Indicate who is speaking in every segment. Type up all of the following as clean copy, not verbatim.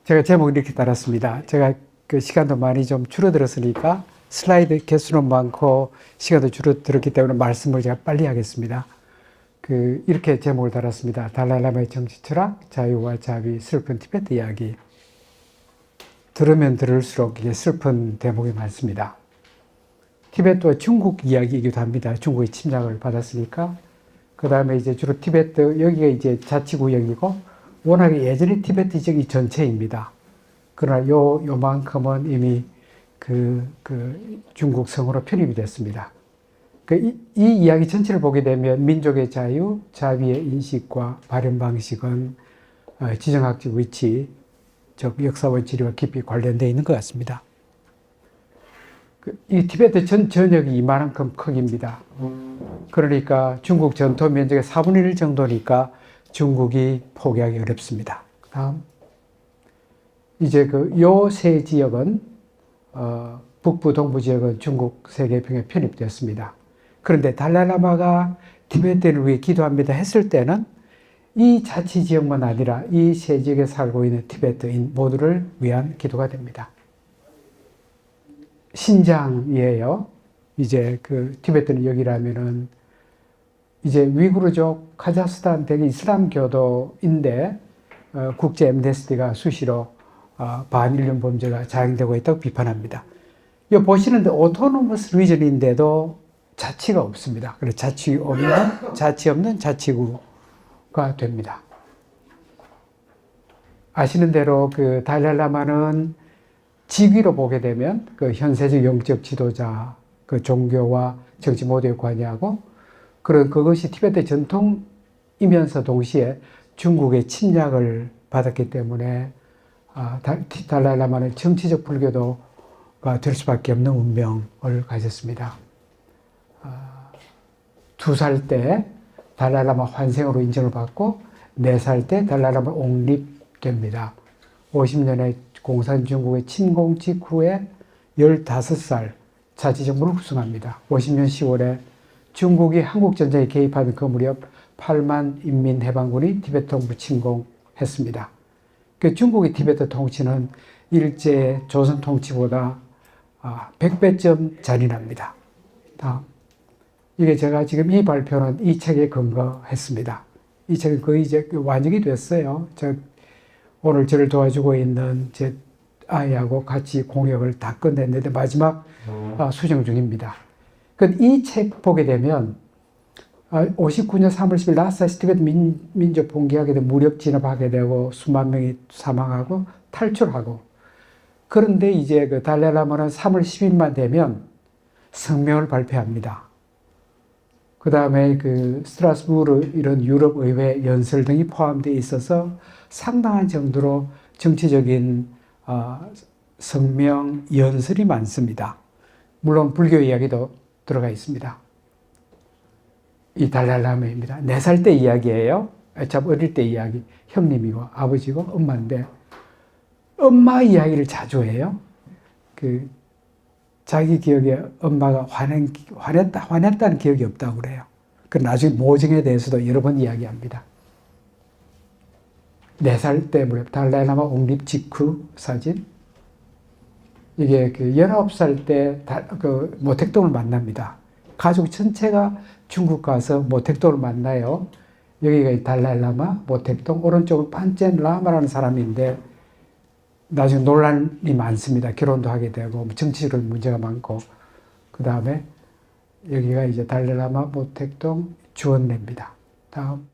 Speaker 1: 제가 제목을 이렇게 달았습니다. 제가 그 시간도 많이 좀 줄어들었으니까 슬라이드 개수는 많고 시간도 줄어들었기 때문에 말씀을 제가 빨리 하겠습니다. 이렇게 제목을 달았습니다. 달라이라마의 정치 철학, 자유와 자비, 슬픈 티베트 이야기. 들으면 들을수록 이게 슬픈 대목이 많습니다. 티베트와 중국 이야기이기도 합니다. 중국의 침략을 받았으니까. 그 다음에 이제 주로 티베트, 여기가 이제 자치구역이고, 워낙에 예전에 티베트 지역이 전체입니다. 그러나 요만큼은 이미 중국 성으로 편입이 됐습니다. 이 이야기 전체를 보게 되면 민족의 자유, 자비의 인식과 발현 방식은 지정학적 위치, 즉 역사와 지리와 깊이 관련되어 있는 것 같습니다. 이 티베트 전역이 이만큼 크기입니다. 그러니까 중국 전토 면적의 4분의 1 정도니까 중국이 포기하기 어렵습니다. 다음. 이제 요 세 지역은, 북부, 동부 지역은 중국 세계병에 편입되었습니다. 그런데 달라이라마가 티베트를 위해 기도합니다 했을 때는 이 자치 지역만 아니라 이 세 지역에 살고 있는 티베트인 모두를 위한 기도가 됩니다. 신장이에요. 이제 티베트는 여기라면은 이제 위구르족 카자흐스탄 대개 이슬람 교도인데 국제 엠네스티가 수시로 반인륜 범죄가 자행되고 있다고 비판합니다. 여기 보시는데 오토노머스 리전인데도 자치가 없습니다. 그래서 자치 없는 자치구가 됩니다. 아시는 대로 달라이라마는 직위로 보게 되면 현세적 영적 지도자, 종교와 정치 모두에 관여하고 그것이 티베트 전통이면서 동시에 중국의 침략을 받았기 때문에 달라이라마는 정치적 불교도가 될 수밖에 없는 운명을 가졌습니다. 2살 때 달라이라마 환생으로 인정을 받고 4살 때 달라이라마 옹립됩니다. 50년의 공산중국의 침공 직후에 15살 자치정부를 구성합니다. 50년 10월에 중국이 한국전쟁에 개입하는 그 무렵 8만 인민해방군이 티베트 동부 침공했습니다. 중국의 티베트 통치는 일제 조선 통치보다 100배쯤 잔인합니다. 다음. 이게 제가 지금 이 발표는 이 책에 근거했습니다. 이 책은 거의 이제 완성이 됐어요. 오늘 저를 도와주고 있는 제 아이하고 같이 공역을 다 끝냈는데 마지막 수정 중입니다. 이 책 보게 되면 59년 3월 10일 라사에서 티베트 민족 봉기하게 되고 무력 진압하게 되고 수만 명이 사망하고 탈출하고 그런데 이제 달라이라마는 3월 10일만 되면 성명을 발표합니다. 그 다음에 스트라스부르 이런 유럽 의회 연설 등이 포함되어 있어서 상당한 정도로 정치적인 성명 연설이 많습니다. 물론 불교 이야기도 들어가 있습니다. 이 달라이라마입니다. 4살 때 이야기예요. 참 어릴 때 이야기. 형님이고 아버지고 엄마인데 엄마 이야기를 자주 해요. 자기 기억에 엄마가 화냈다는 기억이 없다고 그래요. 나중에 모증에 대해서도 여러 번 이야기합니다. 4살 때 무렵 달라이라마 옹립 직후 사진. 이게 19살 때 모택동을 만납니다. 가족 전체가 중국 가서 모택동을 만나요. 여기가 달라이라마 모택동, 오른쪽은 판첸 라마라는 사람인데 나중에 논란이 많습니다. 결혼도 하게 되고 정치적으로 문제가 많고 그 다음에 여기가 이제 달라이라마 모택동 주원래입니다. 다음.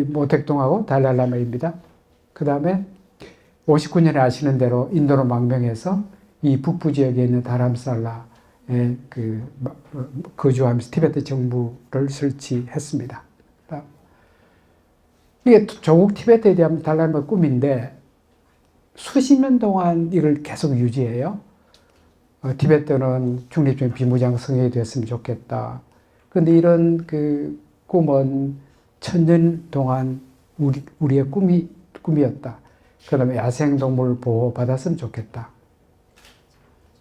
Speaker 1: 모택동하고 달라이라마입니다. 그 다음에 59년에 아시는 대로 인도로 망명해서 이 북부 지역에 있는 다람살라에 거주하면서 티베트 정부를 설치했습니다. 이게 조국 티베트에 대한 달라이라마 꿈인데 수십 년 동안 이걸 계속 유지해요. 티베트는 중립적인 비무장 성역이 됐으면 좋겠다. 그런데 이런 꿈은 1000년 동안 우리의 꿈이었다. 그 다음에 야생동물 보호 받았으면 좋겠다.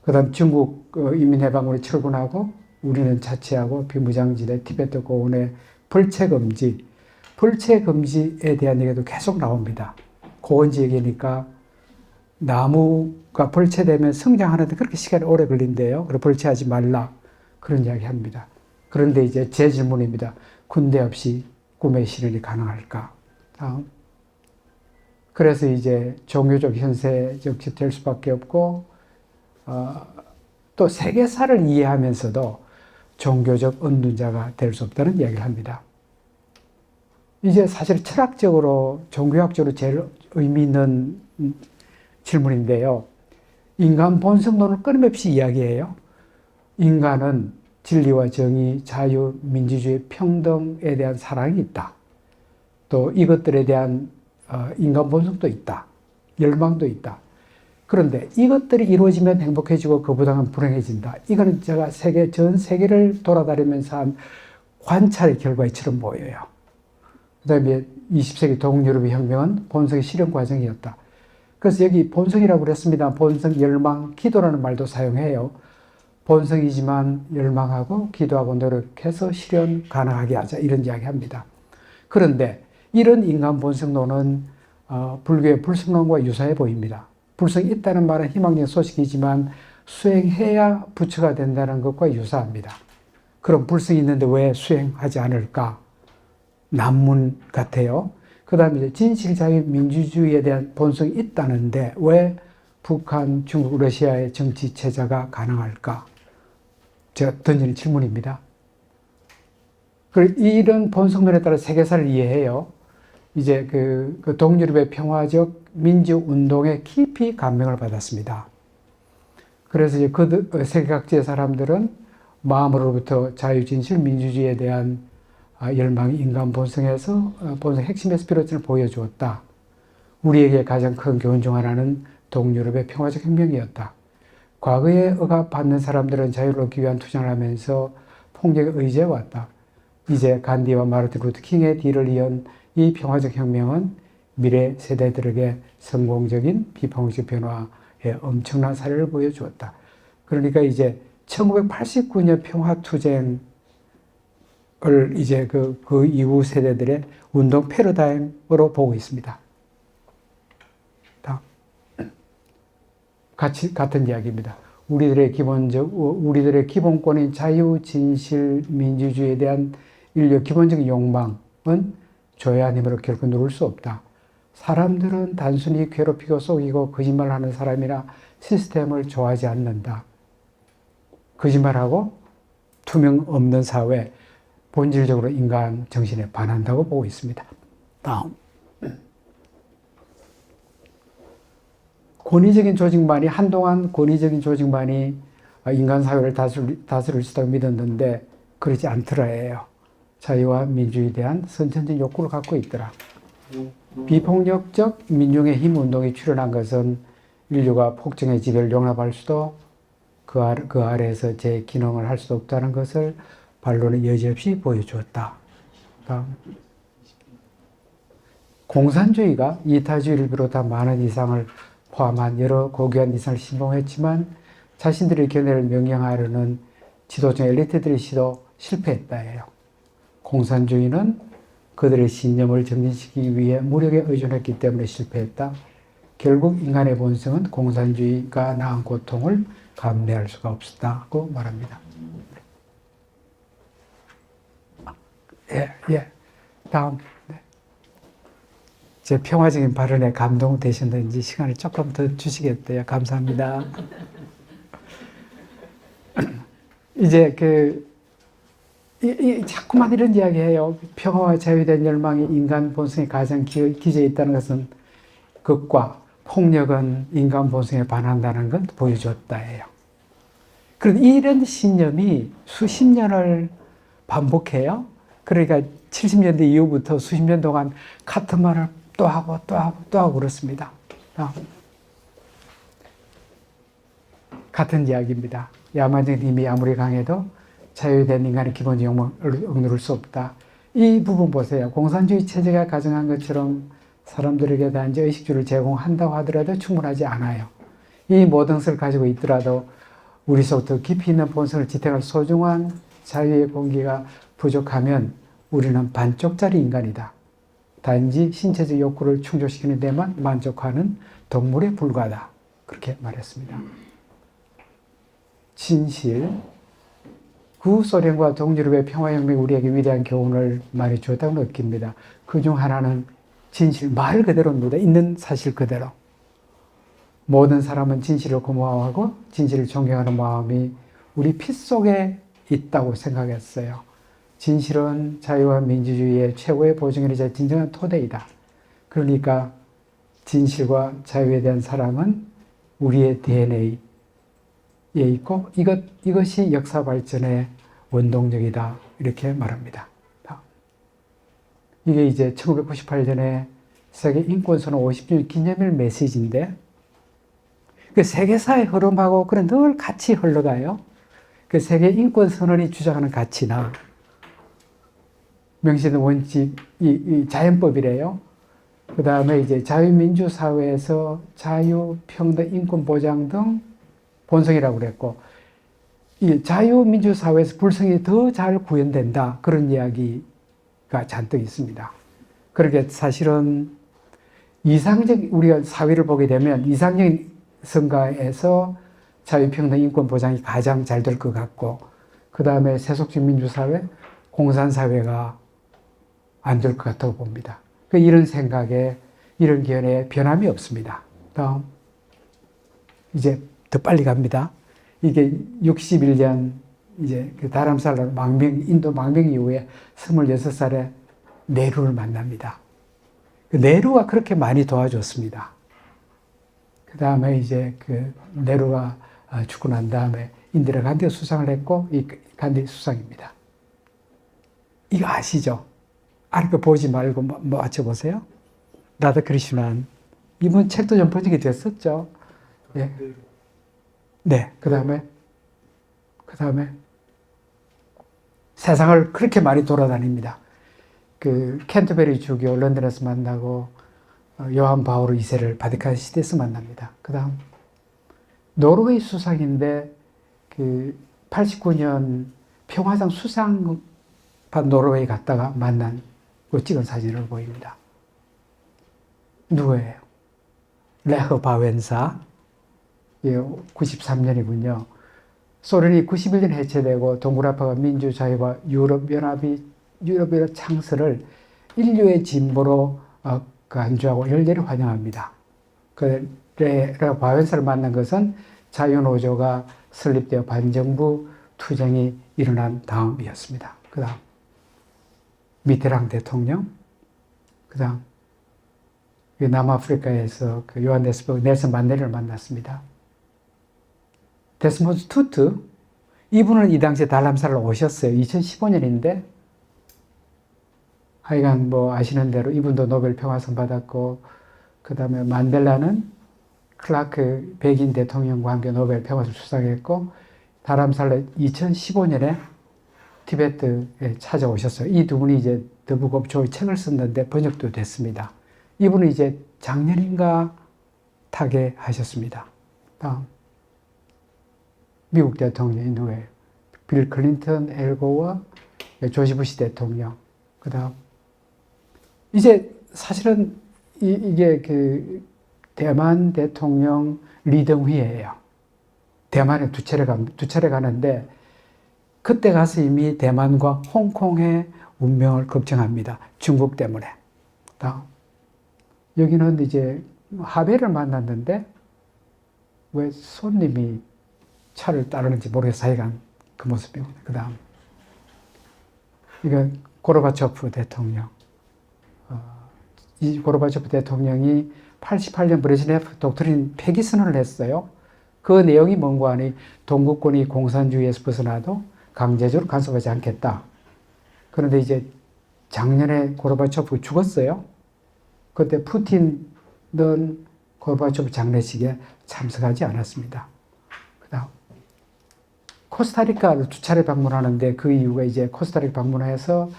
Speaker 1: 그 다음 중국 인민해방군이 철군하고 우리는 자치하고 비무장지대 티베트 고원에 불체 금지. 불체 금지에 대한 얘기도 계속 나옵니다. 고원지 얘기니까 나무가 불체되면 성장하는데 그렇게 시간이 오래 걸린대요. 그래서 불체하지 말라. 그런 이야기 합니다. 그런데 이제 제 질문입니다. 군대 없이 꿈의 실현이 가능할까? 다음. 그래서 이제 종교적 현세적 될 수밖에 없고, 또 세계사를 이해하면서도 종교적 은둔자가 될 수 없다는 이야기를 합니다. 이제 사실 철학적으로, 종교학적으로 제일 의미 있는 질문인데요. 인간 본성론을 끊임없이 이야기해요. 인간은 진리와 정의, 자유, 민주주의, 평등에 대한 사랑이 있다. 또 이것들에 대한 인간 본성도 있다. 열망도 있다. 그런데 이것들이 이루어지면 행복해지고 그보다는 불행해진다. 이거는 제가 전 세계를 돌아다니면서 한 관찰의 결과처럼 보여요. 그 다음에 20세기 동유럽의 혁명은 본성의 실현 과정이었다. 그래서 여기 본성이라고 그랬습니다. 본성, 열망, 기도라는 말도 사용해요. 본성이지만 열망하고 기도하고 노력해서 실현 가능하게 하자. 이런 이야기 합니다. 그런데 이런 인간 본성론은 불교의 불성론과 유사해 보입니다. 불성이 있다는 말은 희망적 소식이지만 수행해야 부처가 된다는 것과 유사합니다. 그럼 불성이 있는데 왜 수행하지 않을까? 난문 같아요. 그 다음에 이제 진실자유 민주주의에 대한 본성이 있다는데 왜 북한, 중국, 러시아의 정치 체제가 가능할까? 제가 던지는 질문입니다. 이런 본성론에 따라 세계사를 이해해요. 이제 그 동유럽의 평화적 민주운동에 깊이 감명을 받았습니다. 그래서 이제 세계 각지의 사람들은 마음으로부터 자유진실 민주주의에 대한 열망이 인간 본성에서 본성 핵심에서 비롯점을 보여주었다. 우리에게 가장 큰 교훈 중 하나는 동유럽의 평화적 혁명이었다. 과거에 억압받는 사람들은 자유를 얻기 위한 투쟁을 하면서 폭력에 의지해왔다. 이제 간디와 마르틴 루터 킹의 뒤를 이은 이 평화적 혁명은 미래 세대들에게 성공적인 비폭력 변화의 엄청난 사례를 보여주었다. 그러니까 이제 1989년 평화투쟁을 이제 그 이후 세대들의 운동 패러다임으로 보고 있습니다. 같은 이야기입니다. 우리들의 기본권인 자유, 진실, 민주주의에 대한 인류의 기본적인 욕망은 조야한 힘으로 결코 누를 수 없다. 사람들은 단순히 괴롭히고 속이고 거짓말하는 사람이나 시스템을 좋아하지 않는다. 거짓말하고 투명 없는 사회, 본질적으로 인간 정신에 반한다고 보고 있습니다. 다음. 한동안 권위적인 조직만이 인간 사회를 다스릴 수 있다고 믿었는데 그렇지 않더라예요. 자유와 민주주의에 대한 선천적 욕구를 갖고 있더라. 비폭력적 민중의 힘 운동이 출현한 것은 인류가 폭정의 지배를 용납할 수도 그 아래에서 제 기능을 할 수도 없다는 것을 반론의 여지없이 보여주었다. 공산주의가 이타주의를 비롯한 많은 이상을 포함한 여러 고귀한 이상을 신봉했지만 자신들의 견해를 명령하려는 지도층 엘리트들의 시도 실패했다예요. 공산주의는 그들의 신념을 정진시키기 위해 무력에 의존했기 때문에 실패했다. 결국 인간의 본성은 공산주의가 낳은 고통을 감내할 수가 없었다고 말합니다. 다음. 제 평화적인 발언에 감동되셨는지 시간을 조금 더 주시겠대요. 감사합니다. 이제 자꾸만 이런 이야기 해요. 평화와 자유에 대한 열망이 인간 본성에 가장 기저에 있다는 것은 극과 폭력은 인간 본성에 반한다는 걸 보여줬다예요. 그런데 이런 신념이 수십 년을 반복해요. 그러니까 70년대 이후부터 수십 년 동안 같은 말을 또 하고 그렇습니다. 같은 이야기입니다. 야만적인 힘이 아무리 강해도 자유에 대한 인간의 기본적 욕망을 억누를 수 없다. 이 부분 보세요. 공산주의 체제가 가정한 것처럼 사람들에게 단지 의식주를 제공한다고 하더라도 충분하지 않아요. 이 모든 것을 가지고 있더라도 우리 속도 깊이 있는 본성을 지탱할 소중한 자유의 공기가 부족하면 우리는 반쪽짜리 인간이다. 단지 신체적 욕구를 충족시키는 데만 만족하는 동물에 불과하다. 그렇게 말했습니다. 진실, 구소련과 동유럽의 평화혁명이 우리에게 위대한 교훈을 많이 주었다고 느낍니다. 그중 하나는 진실, 말 그대로입니다. 있는 사실 그대로. 모든 사람은 진실을 고마워하고 진실을 존경하는 마음이 우리 피 속에 있다고 생각했어요. 진실은 자유와 민주주의의 최고의 보증이자 진정한 토대이다. 그러니까 진실과 자유에 대한 사랑은 우리의 DNA에 있고 이것이 역사 발전의 원동력이다. 이렇게 말합니다. 이게 이제 1998년에 세계 인권선언 50주년 기념일 메시지인데 그 세계사의 흐름하고 그런 늘 같이 흘러가요. 그 세계 인권선언이 주장하는 가치나 명시된 원칙, 이 자연법이래요. 그 다음에 이제 자유민주사회에서 자유, 평등, 인권 보장 등 본성이라고 그랬고, 이 자유민주사회에서 불성이 더 잘 구현된다. 그런 이야기가 잔뜩 있습니다. 그렇게 사실은 우리가 사회를 보게 되면 이상적인 성과에서 자유평등 인권 보장이 가장 잘 될 것 같고, 그 다음에 세속적 민주사회, 공산사회가 안 될 것 같다고 봅니다. 이런 생각에, 이런 견해에 변함이 없습니다. 다음. 이제 더 빨리 갑니다. 이게 61년, 이제 그 다람살 인도 망명 이후에 26살에 네루를 만납니다. 네루가 그렇게 많이 도와줬습니다. 그 다음에 이제 그 네루가 죽고 난 다음에 인디라 간디가 수상을 했고, 이 간디 수상입니다. 이거 아시죠? 아니까 보지 말고 맞춰보세요. 라다 크리슈난. 이분 책도 좀 번역이 됐었죠. 예. 네. 그 다음에 세상을 그렇게 많이 돌아다닙니다. 그 캔터베리 주교 런던에서 만나고 요한 바오로 2세를 바티칸 시티에서 만납니다. 그 다음 노르웨이 수상인데 그 89년 평화상 수상 받 노르웨이 갔다가 만난 그 찍은 사진을 보입니다. 누구예요? 레흐 바웬사. 93년이군요. 소련이 91년 해체되고 동구라파가 민주자유와 유럽연합 창설을 인류의 진보로 간주하고 열렬히 환영합니다. 레흐 바웬사를 만난 것은 자유노조가 설립되어 반정부 투쟁이 일어난 다음이었습니다. 그 다음 미테랑 대통령, 그 다음 남아프리카에서 그 요하네스버그 넬슨 만델라를 만났습니다. 데스몬드 투투, 이분은 이 당시에 달람살로 오셨어요. 2015년인데 하여간 뭐 아시는 대로 이분도 노벨 평화상 받았고, 그 다음에 만델라는 클라크 백인 대통령과 함께 노벨 평화상 수상했고, 달람살레 2015년에 티베트에 찾아오셨어요. 이 두 분이 이제 더 북 오브 조이 책을 썼는데 번역도 됐습니다. 이분은 이제 작년인가 타계하셨습니다. 다음. 미국 대통령이 누구예요? 빌 클린턴, 엘 고어, 조지 부시 대통령. 그 다음. 이제 사실은 이게 그 대만 대통령 리덩휘예요. 대만에 두 차례 가는데 그때 가서 이미 대만과 홍콩의 운명을 걱정합니다. 중국 때문에. 다음. 여기는 이제 하베를 만났는데 왜 손님이 차를 따르는지 모르겠어요. 하여간 그 모습입니다. 그 다음. 이건 고르바초프 대통령. 이 고르바초프 대통령이 88년 브레즈네프 독트린 폐기 선언을 했어요. 그 내용이 뭔가 하니 동구권이 공산주의에서 벗어나도 강제적으로 간섭하지 않겠다. 그런데 이제 작년에 고르바초프가 죽었어요. 그때 푸틴은 고르바초프 장례식에 참석하지 않았습니다. 그 다음. 코스타리카를 두 차례 방문하는데 그 이유가 이제 코스타리카 방문해서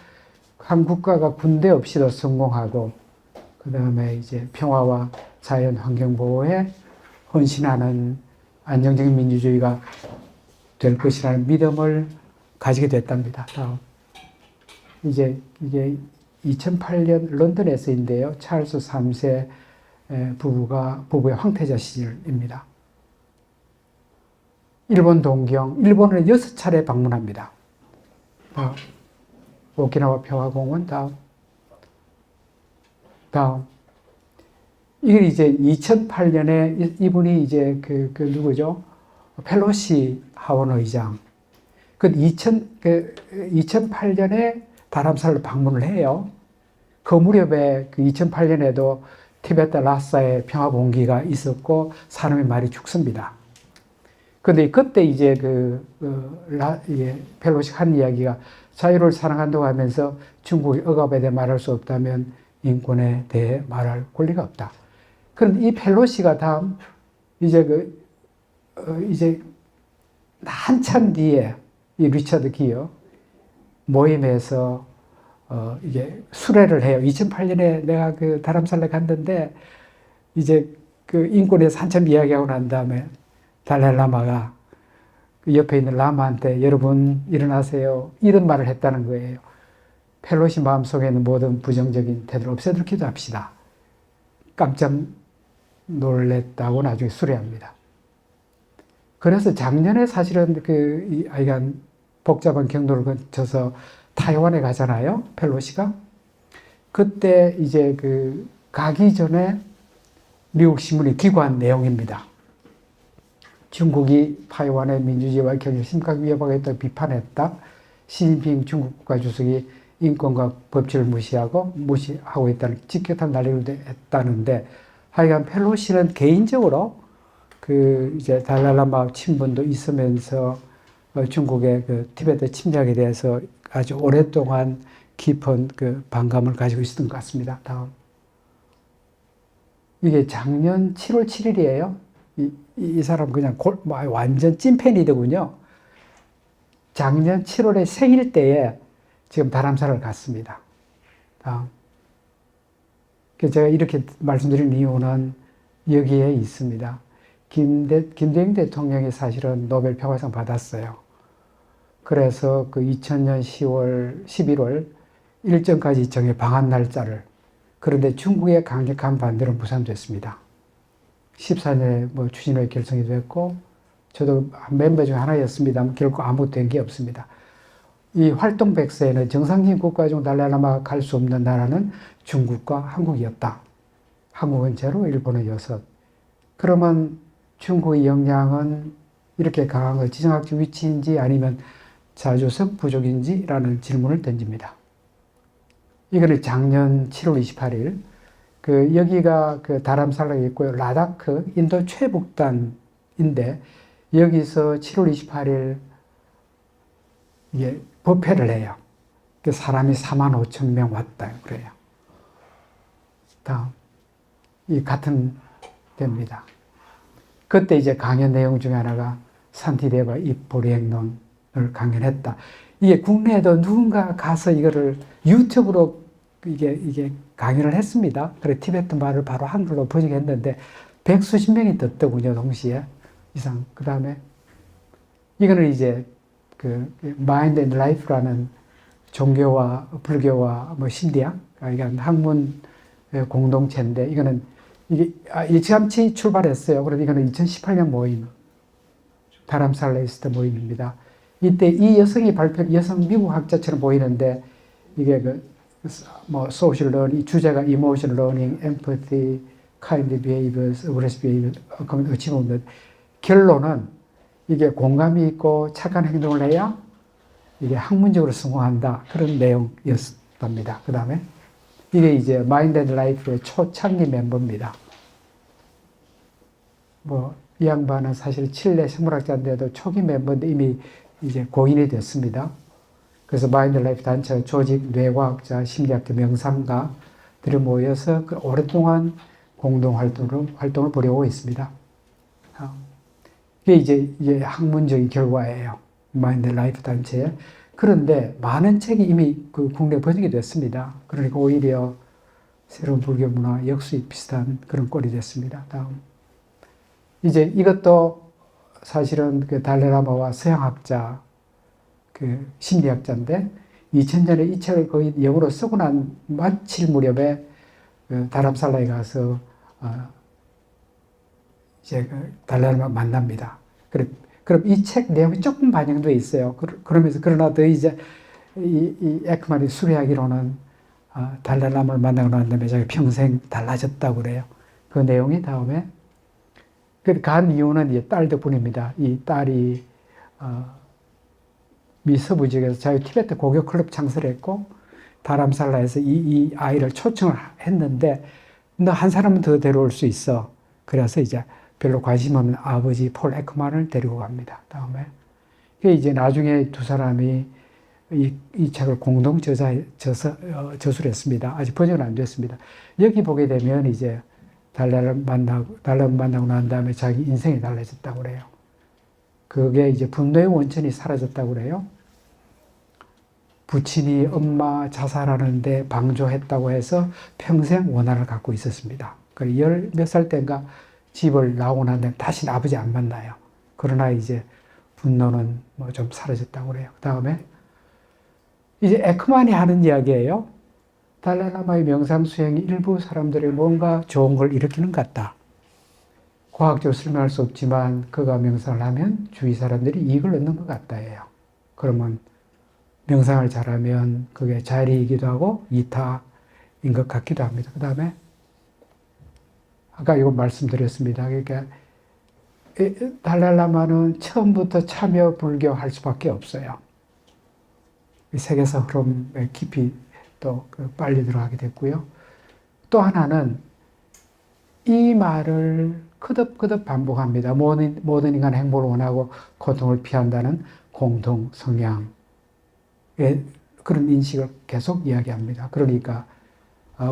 Speaker 1: 한 국가가 군대 없이도 성공하고, 그 다음에 이제 평화와 자연 환경 보호에 헌신하는 안정적인 민주주의가 될 것이라는 믿음을 가지게 됐답니다. 다음. 이게 2008년 런던에서인데요. 찰스 3세 부부의 황태자 시절입니다. 일본 동경, 일본을 6차례 방문합니다. 오키나와 평화공원 다음. 이게 이제 2008년에 이분이 이제 그 누구죠? 펠로시 하원 의장. 2008년에 다람살을 방문을 해요. 그 무렵에 2008년에도 티베트 라사에 평화 봉기가 있었고 사람이 많이 죽습니다. 근데 그때 이제 펠로시 한 이야기가 자유를 사랑한다고 하면서 중국의 억압에 대해 말할 수 없다면 인권에 대해 말할 권리가 없다. 그런데 이 펠로시가 다음 이제 한참 뒤에 이 리처드 기어 모임에서 이게 수레를 해요. 2008년에 내가 다람살레 갔는데 이제 인권에서 한참 이야기하고 난 다음에 달라이라마가 옆에 있는 라마한테 여러분 일어나세요. 이런 말을 했다는 거예요. 펠로시 마음속에 있는 모든 부정적인 태도를 없애도록 기도합시다. 깜짝 놀랬다고 나중에 수레합니다. 그래서 작년에 사실은 이 아이가 복잡한 경로를 거쳐서 타이완에 가잖아요. 펠로시가. 그때 이제 가기 전에 미국 신문이 기고한 내용입니다. 중국이 타이완의 민주주의와 경제를 심각하게 위협하고 있다고 비판했다. 시진핑 중국 국가주석이 인권과 법치를 무시하고 있다는 직격탄 날리기로 했다는데, 하여간 펠로시는 개인적으로 이제 달라이라마 친분도 있으면서 중국의 티베트 침략에 대해서 아주 오랫동안 깊은 반감을 가지고 있었던 것 같습니다. 다음. 이게 작년 7월 7일이에요. 이 사람 그냥 완전 찐팬이더군요. 작년 7월에 생일 때에 지금 다람살을 갔습니다. 다음. 제가 이렇게 말씀드린 이유는 여기에 있습니다. 김대중 대통령이 사실은 노벨 평화상 받았어요. 그래서 2000년 11월 일정까지 정해 방한 날짜를, 그런데 중국의 강력한 반대로 무산됐습니다. 14년에 추진회 결성이 됐고, 저도 멤버 중 하나였습니다만 결코 아무 된 게 없습니다. 이 활동 백서에는 정상적인 국가 중 달라이라마가 갈 수 없는 나라는 중국과 한국이었다. 한국은 제로, 일본은 6. 그러면 중국의 역량은 이렇게 강한 것, 지정학적 위치인지 아니면 자주성 부족인지라는 질문을 던집니다. 이거는 작년 7월 28일. 여기가 다람살라가 있고요. 라다크, 인도 최북단인데, 여기서 7월 28일, 법회를 해요. 사람이 45,000명 왔다. 그래요. 다음. 이 같은 데입니다. 그때 이제 강연 내용 중에 하나가 산티데바 입보리행론을 강연했다. 이게 국내에도 누군가 가서 이거를 유튜브로 이게 강연을 했습니다. 그래 티베트 말을 바로 한글로 번역했는데 100수십 명이 듣더군요. 동시에 이상. 그 다음에 이거는 이제 마인드 앤 라이프라는 종교와 불교와 신디학, 그러니까 학문 공동체인데, 이거는 이게 일찌감치 출발했어요. 그런데 이거는 2018년 모임, 다람살레 있을 때 모임입니다. 이때 이 여성이 여성 미국 학자처럼 보이는데, 이게 social learning, 주제가 emotional learning, empathy, kind behaviors, aggressive behavior, achievement. 결론은 이게 공감이 있고 착한 행동을 해야 이게 학문적으로 성공한다. 그런 내용이었답니다. 그 다음에 이게 이제 마인드 앤 라이프의 초창기 멤버입니다. 이 양반은 사실 칠레 생물학자인데도 초기 멤버인데 이미 이제 고인이 됐습니다. 그래서 마인드 앤 라이프 단체가 조직, 뇌과학자, 심리학자, 명상가들이 모여서 오랫동안 공동 활동을 벌여오고 있습니다. 이게 이제 학문적인 결과예요. 마인드 앤 라이프 단체에. 그런데 많은 책이 이미 국내 번역이 됐습니다. 그러니까 오히려 새로운 불교 문화 역수입 비슷한 그런 꼴이 됐습니다. 다음. 이제 이것도 사실은 달라이라마와 서양학자, 심리학자인데, 2000년에 이 책을 거의 영어로 쓰고 마칠 무렵에 다람살라에 가서 이제 달라라마 만납니다. 그럼 이 책 내용이 조금 반영돼 있어요. 그러면서 그러나 더 이제 이 에크만이 수리하기로는 달라라마를 만나고 난 다음에 자기 평생 달라졌다고 그래요. 그 내용이 다음에 간 이유는 이제 딸 덕분입니다. 이 딸이 미 서부 지역에서 자유 티베트 고교 클럽 창설했고 다람살라에서 이 아이를 초청을 했는데 너 한 사람은 더 데려올 수 있어. 그래서 이제 별로 관심 없는 아버지 폴 에크만을 데리고 갑니다. 다음에 이제 나중에 두 사람이 이 책을 공동 저술을 했습니다. 아직 번역은 안 됐습니다. 여기 보게 되면 이제 달라를 만나고 난 다음에 자기 인생이 달라졌다고 그래요. 그게 이제 분노의 원천이 사라졌다고 그래요. 부친이 엄마 자살하는데 방조했다고 해서 평생 원한을 갖고 있었습니다. 그리고 몇 살 때인가 집을 나오고 난 다음에 다시는 아버지 안 만나요. 그러나 이제 분노는 뭐 좀 사라졌다고 그래요. 그 다음에 이제 에크만이 하는 이야기예요. 달라라마의 명상 수행이 일부 사람들의 뭔가 좋은 걸 일으키는 것 같다. 과학적으로 설명할 수 없지만 그가 명상을 하면 주위 사람들이 이익을 얻는 것 같다예요. 그러면 명상을 잘하면 그게 자리이기도 하고 이타인 것 같기도 합니다. 그 다음에 아까 이거 말씀드렸습니다. 그러니까 달라라마는 처음부터 참여 불교할 수밖에 없어요. 세계사 흐름에 깊이 또 빨리 들어가게 됐고요. 또 하나는 이 말을 거듭거듭 반복합니다. 모든 인간 행복을 원하고 고통을 피한다는 공동 성향의 그런 인식을 계속 이야기합니다. 그러니까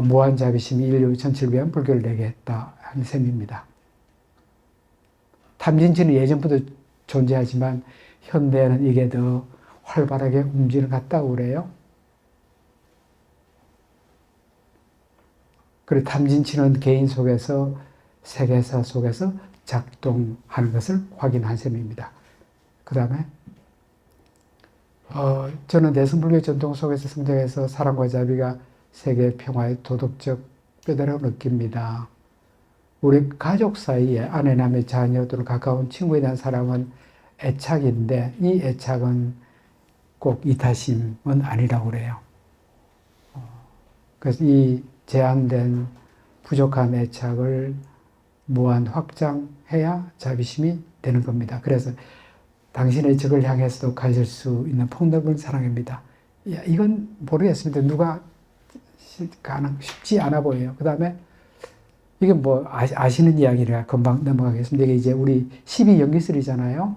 Speaker 1: 무한 자비심이 인류 전체를 위한 불교를 내게 했다 하는 셈입니다. 탐진치는 예전부터 존재하지만 현대에는 이게 더 활발하게 움직이는 것 같다고 그래요. 그리고 탐진치는 개인 속에서 세계사 속에서 작동하는 것을 확인한 셈입니다. 그 다음에 저는 내성불교 전통 속에서 성장해서 사랑과 자비가 세계 평화의 도덕적 뼈대라고 느낍니다. 우리 가족 사이에 아내남의 자녀 또는 가까운 친구에 대한 사랑은 애착인데 이 애착은 꼭 이타심은 아니라고 그래요. 그래서 이 제한된 부족한 애착을 무한 확장해야 자비심이 되는 겁니다. 그래서 당신의 적을 향해서도 가질 수 있는 폭넓은 사랑입니다. 이건 모르겠습니다. 누가 쉽지 않아 보여요. 그 다음에 이게 뭐 아시는 이야기라 금방 넘어가겠습니다. 이게 이제 우리 12연기설이잖아요.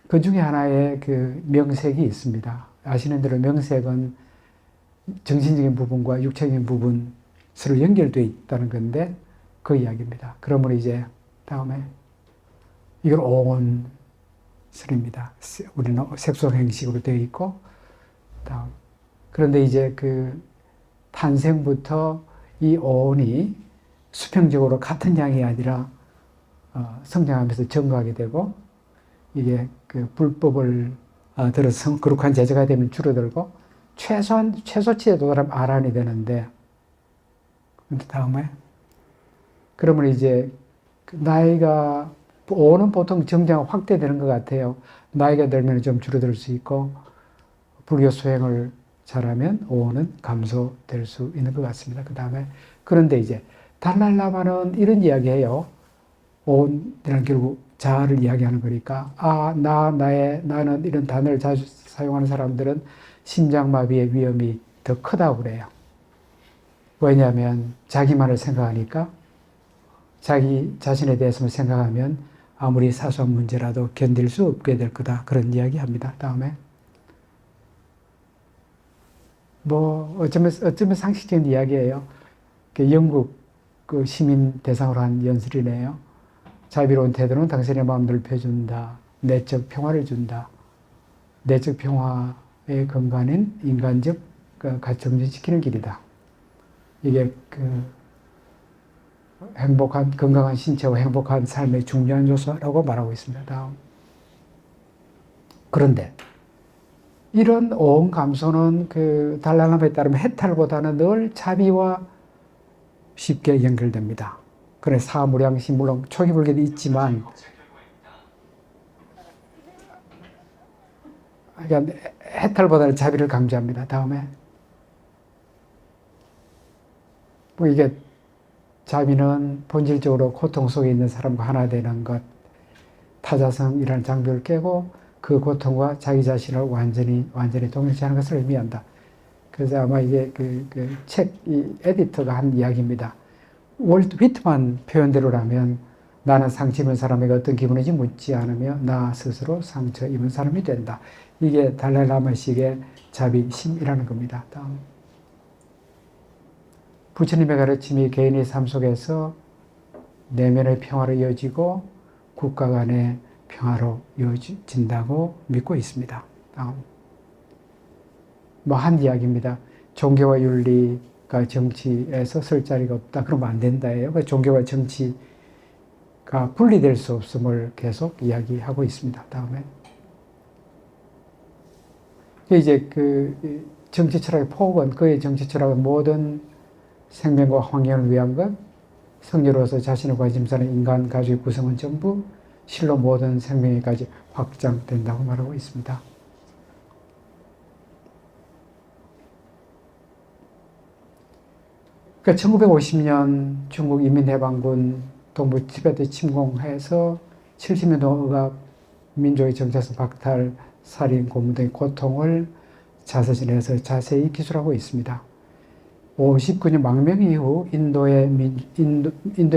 Speaker 1: 그 중에 하나의 그 명색이 있습니다. 아시는 대로 명색은 정신적인 부분과 육체적인 부분 서로 연결되어 있다는 건데 그 이야기입니다. 그러면 이제 다음에 이걸 오온설입니다. 우리는 색소 형식으로 되어 있고 다음 그런데 이제 그 탄생부터 이 오온이 수평적으로 같은 양이 아니라 성장하면서 증가하게 되고 이게 그 불법을 들어서 거룩한 제자가 되면 줄어들고 최소치에 도달하면 아란이 되는데 다음에 그러면 이제 나이가 오는 보통 정장 확대되는 것 같아요. 나이가 들면 좀 줄어들 수 있고 불교 수행을 잘하면 오는 감소될 수 있는 것 같습니다. 그 다음에 그런데 이제 달라라마는 이런 이야기해요. 오온이란 결국 자아를 이야기하는 거니까 나는 이런 단어를 자주 사용하는 사람들은 심장마비의 위험이 더 크다고 그래요. 왜냐하면 자기만을 생각하니까 자기 자신에 대해서만 생각하면 아무리 사소한 문제라도 견딜 수 없게 될 거다. 그런 이야기 합니다. 다음에 뭐 어쩌면 상식적인 이야기예요. 영국 그 시민 대상으로 한 연설이네요. 자비로운 태도는 당신의 마음 넓혀준다. 내적 평화를 준다. 내적 평화의 근간인 인간적 가치 정진시키는 길이다. 이게 그 행복한 건강한 신체와 행복한 삶의 중요한 요소라고 말하고 있습니다. 다음. 그런데 이런 오온 감소는 그 달라라마에 따르면 해탈보다는 늘 자비와 쉽게 연결됩니다. 그래 사무량시 물론 초기불교도 있지만 그러니까 해탈보다는 자비를 강조합니다. 다음에 뭐 이게 자비는 본질적으로 고통 속에 있는 사람과 하나 되는 것, 타자성이라는 장벽을 깨고 그 고통과 자기 자신을 완전히 동일시하는 것을 의미한다. 그래서 아마 이게 이 에디터가 한 이야기입니다. 월트 위트만 표현대로라면 나는 상처 입은 사람에게 어떤 기분인지 묻지 않으며 나 스스로 상처 입은 사람이 된다. 이게 달라이라마식의 자비심이라는 겁니다. 다음. 부처님의 가르침이 개인의 삶 속에서 내면의 평화로 이어지고 국가 간의 평화로 이어진다고 믿고 있습니다. 다음. 뭐 한 이야기입니다. 종교와 윤리가 정치에서 쓸 자리가 없다. 그러면 안 된다예요. 종교와 정치가 분리될 수 없음을 계속 이야기하고 있습니다. 다음에. 이제 그 정치 철학의 폭은 그의 정치 철학은 모든 생명과 환경을 위한 것, 성녀로서 자신의 관심사는 인간 가족의 구성은 전부 실로 모든 생명에까지 확장된다고 말하고 있습니다. 그러니까 1950년 중국 인민해방군 동부 티베트 침공해서 70년 동안 억압, 민족의 정체성 박탈, 살인, 고문 등의 고통을 자서전에서 자세히 기술하고 있습니다. 59년 망명 이후 인도의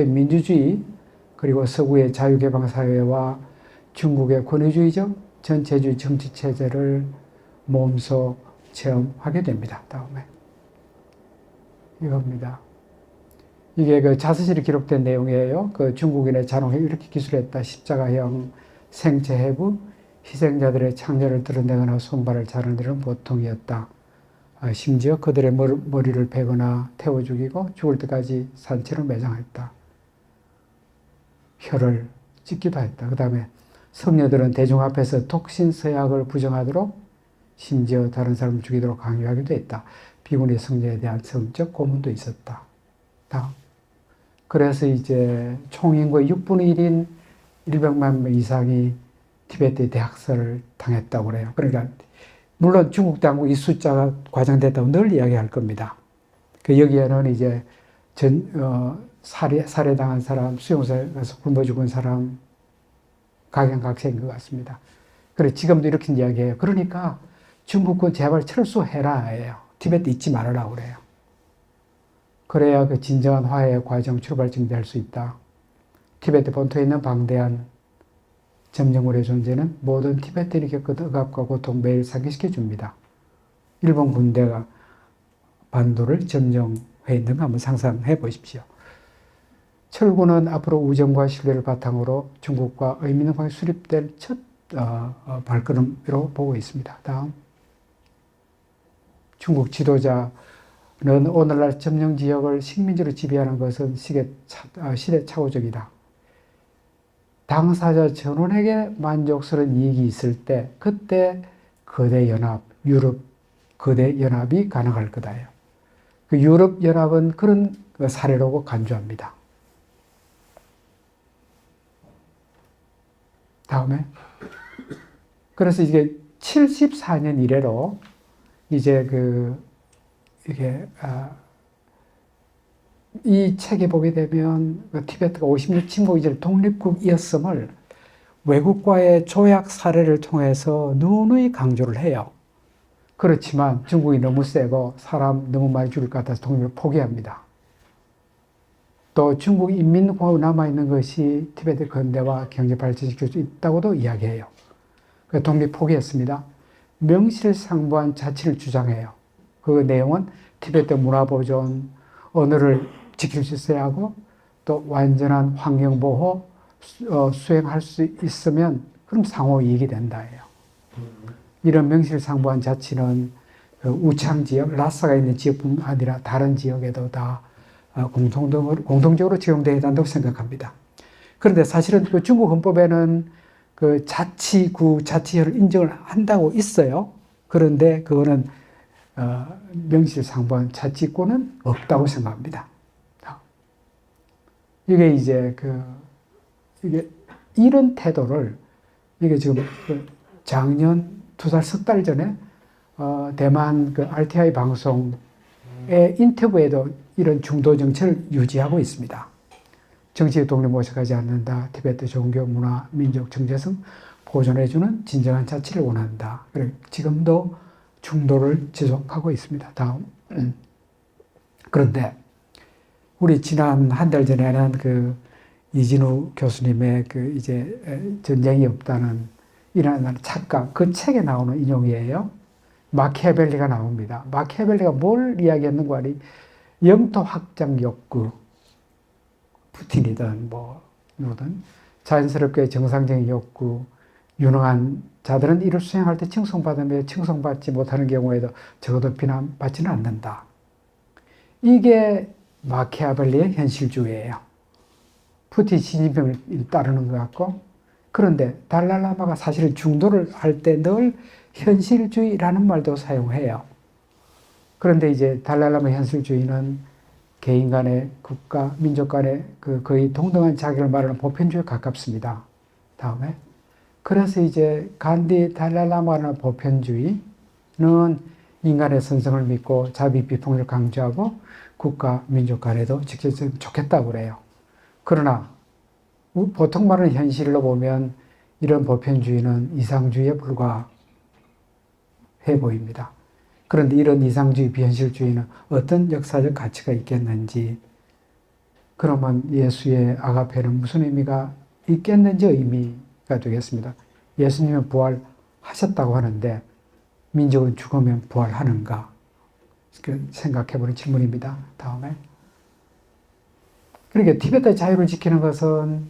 Speaker 1: 민주주의 그리고 서구의 자유개방사회와 중국의 권위주의적 전체주의 정치체제를 몸소 체험하게 됩니다. 다음에 이겁니다. 이게 그 자서전에 기록된 내용이에요. 그 중국인의 잔혹에 이렇게 기술했다. 십자가형 생체 해부, 희생자들의 창녀를 드러내거나 손발을 자르는 보통이었다. 심지어 그들의 머리를 베거나 태워 죽이고 죽을 때까지 산채로 매장했다. 혀를 찢기도 했다. 그 다음에 성녀들은 대중 앞에서 독신서약을 부정하도록 심지어 다른 사람을 죽이도록 강요하기도 했다. 비구니 성녀에 대한 성적 고문도 있었다. 다음. 그래서 이제 총인구의 6분의 1인 100만 명 이상이 티베트의 대학살을 당했다고 그래요. 그러니까 물론 중국 당국 이 숫자가 과장됐다고 늘 이야기할 겁니다. 그 여기에는 이제 살해당한 사람, 수용소에 가서 굶어 죽은 사람, 각양각색인 것 같습니다. 그래 지금도 이렇게 이야기해요. 그러니까 중국군 제발 철수해라예요. 티베트 잊지 말으라고 그래요. 그래야 그 진정한 화해의 과정 출발점이 될 수 있다. 티베트 본토에 있는 방대한 점령물의 존재는 모든 티베트인이 겪은 억압과 고통 매일 상기시켜 줍니다. 일본 군대가 반도를 점령해 있는 거 한번 상상해 보십시오. 철군은 앞으로 우정과 신뢰를 바탕으로 중국과 의미 있는 관계 수립될 첫 발걸음으로 보고 있습니다. 다음. 중국 지도자는 오늘날 점령 지역을 식민지로 지배하는 것은 시대착오적이다. 당사자 전원에게 만족스러운 이익이 있을 때 그때 거대 연합, 유럽 거대 연합이 가능할 거다요. 그 유럽 연합은 그런 사례라고 간주합니다. 다음에 그래서 이게 74년 이래로 이제 이게 이 책에 보게 되면 티베트가 50년 침공 이전 독립국이었음을 외국과의 조약 사례를 통해서 누누이 강조를 해요. 그렇지만 중국이 너무 세고 사람 너무 많이 죽을 것 같아서 독립을 포기합니다. 또 중국 인민공화국 남아있는 것이 티베트 근대화 경제 발전시킬 수 있다고도 이야기해요. 그래서 독립 포기했습니다. 명실상부한 자치를 주장해요. 그 내용은 티베트 문화 보존, 언어를 지킬 수 있어야 하고 또 완전한 환경보호 수행할 수 있으면 그럼 상호 이익이 된다예요. 이런 명실상부한 자치는 우창지역, 라사가 있는 지역뿐만 아니라 다른 지역에도 다 공통적으로 적용되어야 한다고 생각합니다. 그런데 사실은 그 중국 헌법에는 그 자치구, 자치회를 인정을 한다고 있어요. 그런데 그거는 명실상부한 자치권은 없다고 생각합니다. 이게 이제 이게 이런 태도를 이게 지금 작년 석 달 전에 대만 RTI 방송의 인터뷰에도 이런 중도 정책을 유지하고 있습니다. 정치의 독립 모색하지 않는다. 티베트 종교, 문화, 민족 정체성 보존해주는 진정한 자치를 원한다. 지금도 중도를 지속하고 있습니다. 다음. 그런데 우리 지난 한 달 전에는 이진우 교수님의 이제 전쟁이 없다는 이라는 착각, 그 책에 나오는 인용이에요. 마키아벨리가 나옵니다. 마키아벨리가 뭘 이야기했는가 하니 영토 확장 욕구, 푸틴이든 누구든 자연스럽게 정상적인 욕구, 유능한 자들은 이를 수행할 때 칭송받으며 칭송받지 못하는 경우에도 적어도 비난받지는 않는다. 이게 마키아벨리의 현실주의예요. 푸틴 시진핑을 따르는 것 같고, 그런데 달랄라마가 사실은 중도를 할 때 늘 현실주의라는 말도 사용해요. 그런데 이제 달랄라마 현실주의는 개인 간의 국가, 민족 간의 거의 동등한 자격을 말하는 보편주의에 가깝습니다. 다음에. 그래서 이제 간디 달랄라마라는 보편주의는 인간의 선성을 믿고 자비 비폭력을 강조하고 국가, 민족 간에도 직접적으로 좋겠다고 그래요. 그러나 보통 말하는 현실로 보면 이런 보편주의는 이상주의에 불과해 보입니다. 그런데 이런 이상주의, 비현실주의는 어떤 역사적 가치가 있겠는지, 그러면 예수의 아가페는 무슨 의미가 있겠는지 의미가 되겠습니다. 예수님은 부활하셨다고 하는데 민족은 죽으면 부활하는가? 생각해보는 질문입니다. 다음에. 그러니까 티베트 자유를 지키는 것은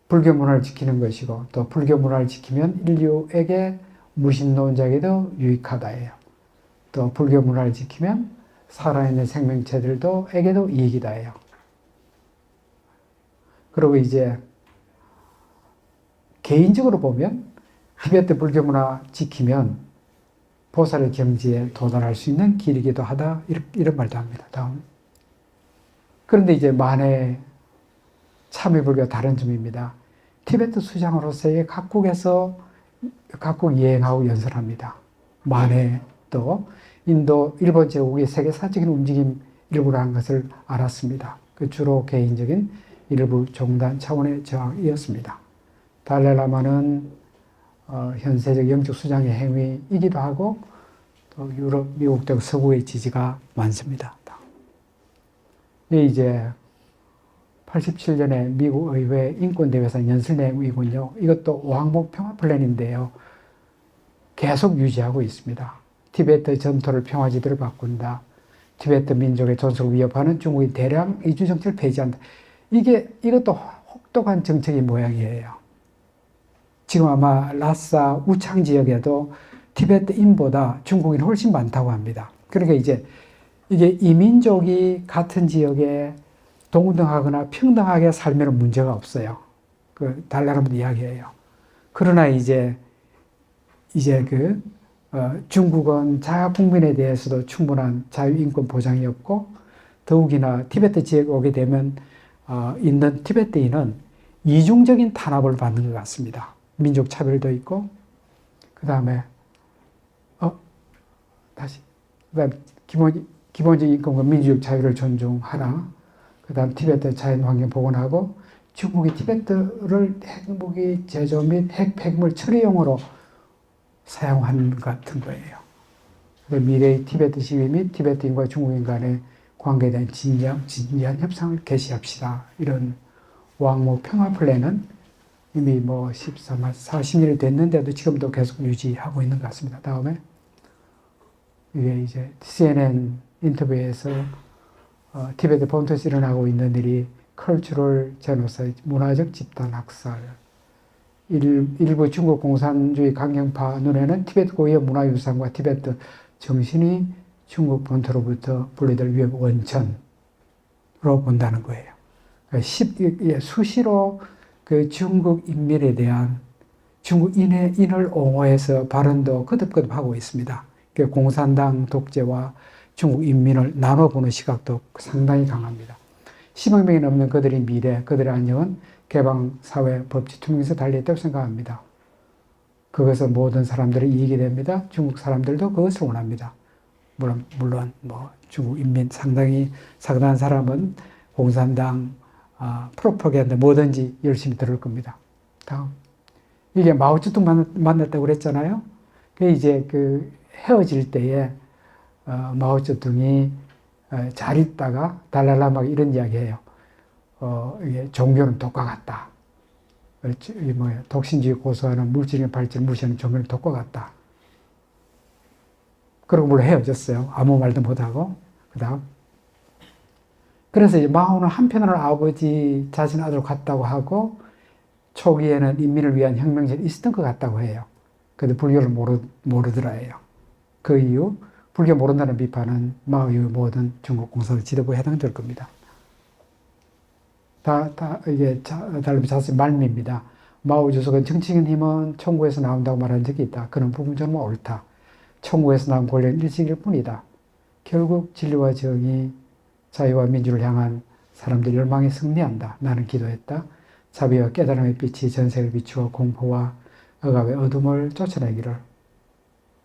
Speaker 1: 불교 문화를 지키는 것이고, 또 불교 문화를 지키면 인류에게 무신론자에게도 유익하다예요. 또 불교 문화를 지키면 살아있는 생명체들에게도 이익이다예요. 그리고 이제 개인적으로 보면 티베트 불교 문화 지키면 보살의 경지에 도달할 수 있는 길이기도 하다, 이런 말도 합니다. 다음. 그런데 이제 만해 참여불교가 다른 점입니다. 티베트 수장으로서의 각국에서 각국 여행하고 연설합니다. 만해 또 인도, 일본 제국의 세계사적인 움직임 일부를 한 것을 알았습니다. 주로 개인적인 일부 종단 차원의 저항이었습니다. 달라라마는 현세적 영적 수장의 행위이기도 하고 또 유럽, 미국 등 서구의 지지가 많습니다. 이제 87년에 미국 의회 인권대회에서 연설 내용이군요. 이것도 오항복 평화 플랜인데요. 계속 유지하고 있습니다. 티베트 전토를 평화지대로 바꾼다. 티베트 민족의 존속을 위협하는 중국의 대량 이주 정책을 폐지한다. 이것도 혹독한 정책의 모양이에요. 지금 아마 라싸 우창 지역에도 티베트인보다 중국인이 훨씬 많다고 합니다. 그러니까 이제 이게 이민족이 같은 지역에 동등하거나 평등하게 살면 문제가 없어요. 달라라마도 이야기해요. 그러나 이제 중국은 자가 국민에 대해서도 충분한 자유인권 보장이 없고, 더욱이나 티베트 지역에 오게 되면 있는 티베트인은 이중적인 탄압을 받는 것 같습니다. 민족 차별도 있고, 그 다음에 기본적인 인권과 민주적 자유를 존중하라. 그 다음 티베트 자연환경 복원하고, 중국이 티베트를 핵무기 제조 및 핵 폐기물 처리용으로 사용한 것 같은 거예요. 미래의 티베트 시위 및 티베트인과 중국인 간의 관계에 대한 진지한 협상을 개시합시다. 이런 왕모 평화 플랜은 이미 40년이 됐는데도 지금도 계속 유지하고 있는 것 같습니다. 다음에 이게 이제 CNN 인터뷰에서 티베트 본토에서 일어나고 있는 일이 컬처럴 제노사이드, 문화적 집단 학살, 일부 중국 공산주의 강경파 눈에는 티베트 고유의 문화유산과 티베트 정신이 중국 본토로부터 분리될 위협 원천으로 본다는 거예요. 그러니까 수시로 중국 인민에 대한 중국 인을 옹호해서 발언도 거듭거듭하고 있습니다. 공산당 독재와 중국 인민을 나눠보는 시각도 상당히 강합니다. 10억 명이 넘는 그들의 미래, 그들의 안녕은 개방사회, 법치, 투명에서 달려있다고 생각합니다. 그것은 모든 사람들의 이익이 됩니다. 중국 사람들도 그것을 원합니다. 물론 중국 인민 상당한 사람은 공산당, 프로파간다 뭐든지 열심히 들을 겁니다. 다음. 이게 마오쩌둥 만났다고 그랬잖아요. 그 이제 헤어질 때에 마오쩌둥이 잘 있다가 달랄라마가 이런 이야기해요. 이게 종교는 독과 같다. 독신주의 고소하는 물질의 발전을 무시하는 종교는 독과 같다. 그러고 물론 헤어졌어요. 아무 말도 못하고. 그 다음. 그래서 이제 마오는 한편으로 아버지 자신 아들 같다고 하고 초기에는 인민을 위한 혁명전이 있었던 것 같다고 해요. 근데 불교를 모르더라 해요. 그 이유 불교 모른다는 비판은 마오 이후 모든 중국 공산 지도부에 해당될 겁니다. 이게 자신 말미입니다. 마오 주석은 정치적인 힘은 천국에서 나온다고 말한 적이 있다. 그런 부분 정말 옳다. 천국에서 나온 권력은 일시일 뿐이다. 결국 진리와 정의, 자유와 민주를 향한 사람들의 열망이 승리한다. 나는 기도했다. 자비와 깨달음의 빛이 전세를 비추어 공포와 억압의 어둠을 쫓아내기를.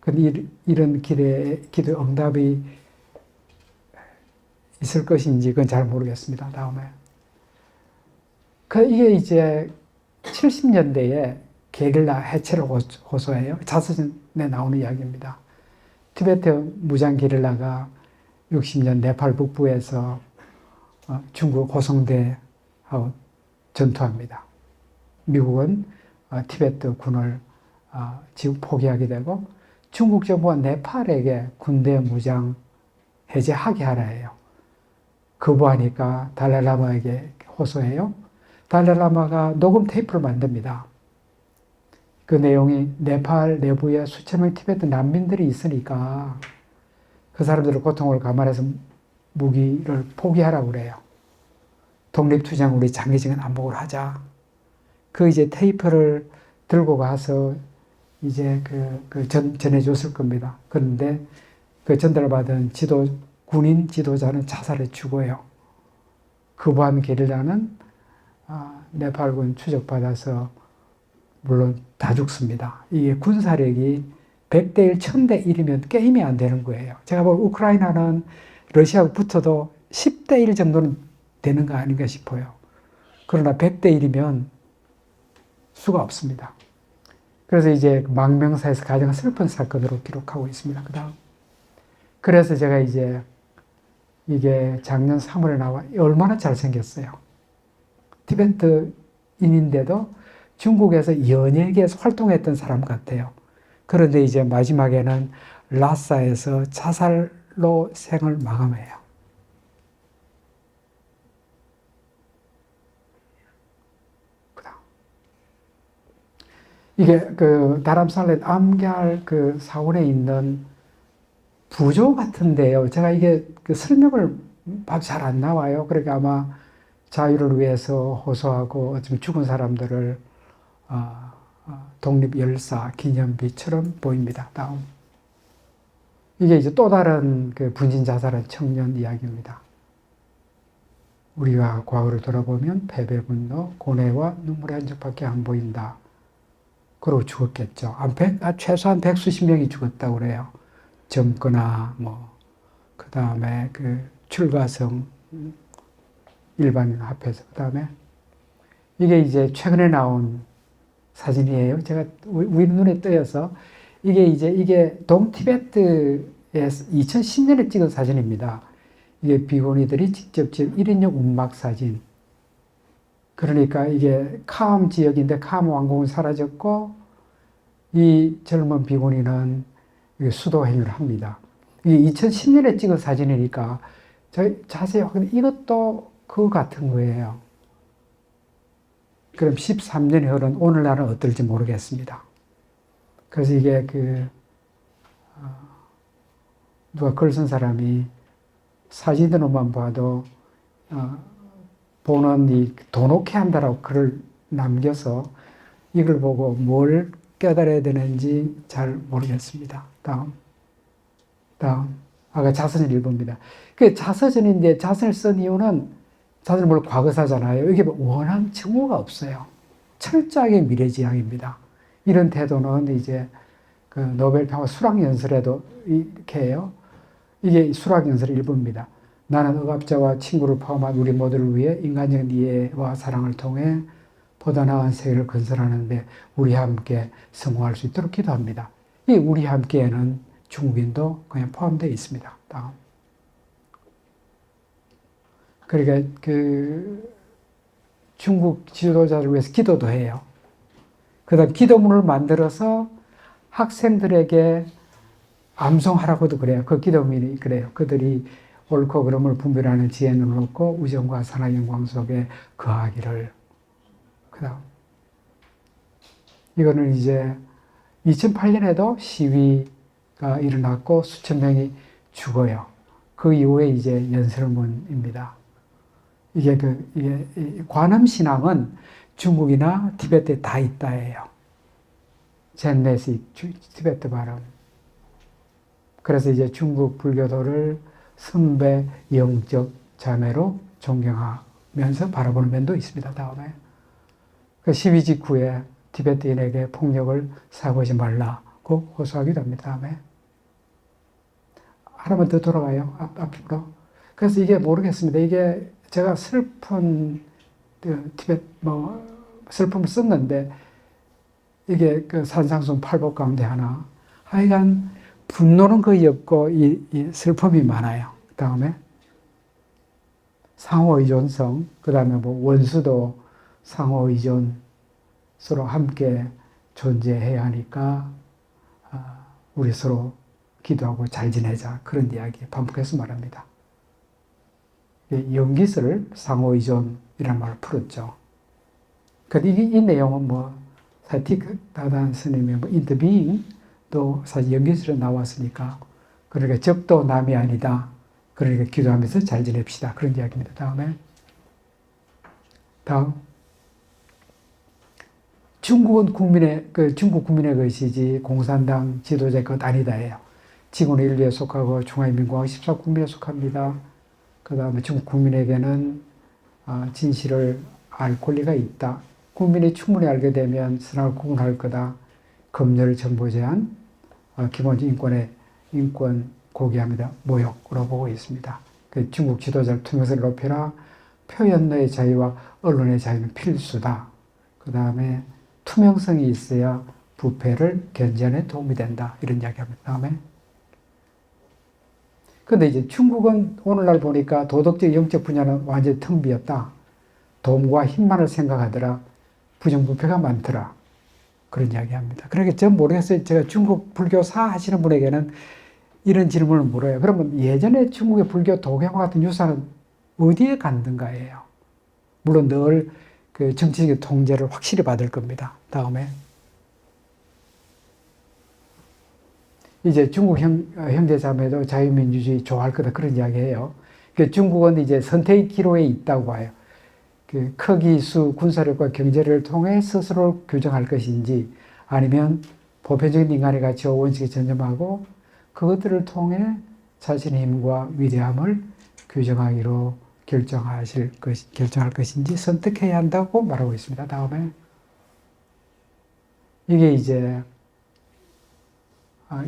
Speaker 1: 근데 이런 기도 응답이 있을 것인지 그건 잘 모르겠습니다. 다음에. 이게 이제 70년대에 게릴라 해체를 호소해요. 자서전에 나오는 이야기입니다. 티베트 무장 게릴라가 60년 네팔 북부에서 중국 호송대하고 전투합니다. 미국은 티베트 군을 지금 포기하게 되고 중국 정부가 네팔에게 군대 무장 해제하게 하라 해요. 거부하니까 달라이라마에게 호소해요. 달라이라마가 녹음 테이프를 만듭니다. 그 내용이 네팔 내부에 수천 명의 티베트 난민들이 있으니까 그 사람들의 고통을 감안해서 무기를 포기하라고 그래요. 독립투쟁 우리 장기적인 안목을 하자. 그 이제 테이프를 들고 가서 이제 전해줬을 겁니다. 그런데 그 전달받은 군인 지도자는 자살해 죽어요. 거부한 게릴라는 네팔군 추적받아서 물론 다 죽습니다. 이게 군사력이 100대 1, 1000대 1이면 게임이 안 되는 거예요. 제가 볼 우크라이나는 러시아하고 붙어도 10대 1 정도는 되는 거 아닌가 싶어요. 그러나 100대 1이면 수가 없습니다. 그래서 이제 망명사에서 가장 슬픈 사건으로 기록하고 있습니다. 그 다음. 그래서 제가 이제 이게 작년 3월에 나와 얼마나 잘생겼어요. 티베트인인데도 중국에서 연예계에서 활동했던 사람 같아요. 그런데 이제 마지막에는 라사에서 자살로 생을 마감해요. 이게 다람살렛 암걀 사원에 있는 부조 같은데요. 제가 이게 설명을 잘 안 나와요. 그러니까 아마 자유를 위해서 호소하고 어쩌면 죽은 사람들을 독립열사 기념비처럼 보입니다. 다음. 이게 이제 또 다른 분신 자살한 청년 이야기입니다. 우리가 과거를 돌아보면 패배, 분노, 고뇌와 눈물의 흔적밖에 안 보인다. 그러고 죽었겠죠. 최소한 100수십 명이 죽었다고 그래요. 젊거나 그 다음에 출가성 일반인 합해서. 그 다음에 이게 이제 최근에 나온 사진이에요. 제가 우리 눈에 띄어서 이게 동티베트에서 2010년에 찍은 사진입니다. 이게 비고니들이 직접 찍은 1인용 운막 사진. 그러니까 이게 캄 지역인데 캄 왕국은 사라졌고 이 젊은 비고니는 수도 행위를 합니다. 이게 2010년에 찍은 사진이니까 자세히 확인해 이것도 그거 같은 거예요. 그럼 13년이 흐른 오늘날은 어떨지 모르겠습니다. 그래서 이게 누가 글 쓴 사람이 사진으로만 봐도 보는 이 도노케 한다라고 글을 남겨서 이걸 보고 뭘 깨달아야 되는지 잘 모르겠습니다. 다음. 아까 자선을 읽습니다. 그 자서전인데 자선을 쓴 이유는 자선은 물론 과거사잖아요. 이게 원한 증오가 없어요. 철저하게 미래지향입니다. 이런 태도는 이제 그 노벨 평화 수락연설에도 이렇게 해요. 이게 수락연설의 일부입니다. 나는 억압자와 친구를 포함한 우리 모두를 위해 인간적인 이해와 사랑을 통해 보다 나은 세계를 건설하는데 우리 함께 성공할 수 있도록 기도합니다. 이 우리 함께에는 중국인도 그냥 포함되어 있습니다. 다음. 그러니까 그 중국 지도자를 위해서 기도도 해요. 그 다음 기도문을 만들어서 학생들에게 암송하라고도 그래요. 그 기도문이 그래요. 그들이 옳고 그름을 분별하는 지혜를 얻고 우정과 사랑의 영광 속에 거하기를. 그 다음. 이거는 이제 2008년에도 시위가 일어났고 수천 명이 죽어요. 그 이후에 이제 연설문입니다. 이게 관음신앙은 중국이나 티베트에 다 있다예요. 젠네식, 티베트 발음. 그래서 이제 중국 불교도를 선배 영적 자매로 존경하면서 바라보는 면도 있습니다. 다음에. 그 시위 직후에 티베트인에게 폭력을 사용하지 말라고 호소하기도 합니다. 다음에. 하나만 더 돌아가요. 앞으로. 그래서 이게 모르겠습니다. 이게 제가 슬픈 슬픔을 썼는데 이게 그 산상순 8복 가운데 하나. 하여간 분노는 거의 없고 이 슬픔이 많아요. 그 다음에 상호의존성, 그 다음에 원수도 상호의존 서로 함께 존재해야 하니까 우리 서로 기도하고 잘 지내자. 그런 이야기 반복해서 말합니다. 연기설 상호의존이라는 말을 풀었죠. 이 내용은 사틱다단 스님의 인터비잉도 사실 연기설에 나왔으니까 그러니까 적도 남이 아니다. 그러니까 기도하면서 잘 지냅시다. 그런 이야기입니다. 다음. 중국 국민의 것이지 공산당 지도자의 것 아니다예요. 지구는 인류에 속하고 중화인민공화국 14국민에 속합니다. 그 다음에 중국 국민에게는 진실을 알 권리가 있다. 국민이 충분히 알게 되면 선악을 구분할 거다. 검열을 정보제한 기본적 인권 고귀합니다. 모욕으로 보고 있습니다. 중국 지도자를 투명성을 높여라. 표현의 자유와 언론의 자유는 필수다. 그 다음에 투명성이 있어야 부패를 견제하는 데 도움이 된다. 이런 이야기합니다. 다음에. 근데 이제 중국은 오늘날 보니까 도덕적, 영적 분야는 완전히 텅 비었다. 돈과 힘만을 생각하더라. 부정부패가 많더라. 그런 이야기 합니다. 그러니까 전 모르겠어요. 제가 중국 불교사 하시는 분에게는 이런 질문을 물어요. 그러면 예전에 중국의 불교 도경과 같은 유산은 어디에 갔는가예요. 물론 늘 그 정치적인 통제를 확실히 받을 겁니다. 다음에. 이제 중국 형제자매도 자유민주주의 좋아할 거다. 그런 이야기 해요. 중국은 이제 선택의 기로에 있다고 봐요. 크기, 수, 군사력과 경제를 통해 스스로 규정할 것인지 아니면 보편적인 인간의 가치와 원칙에 전념하고 그것들을 통해 자신의 힘과 위대함을 규정하기로 결정할 것인지 선택해야 한다고 말하고 있습니다. 다음에. 이게 이제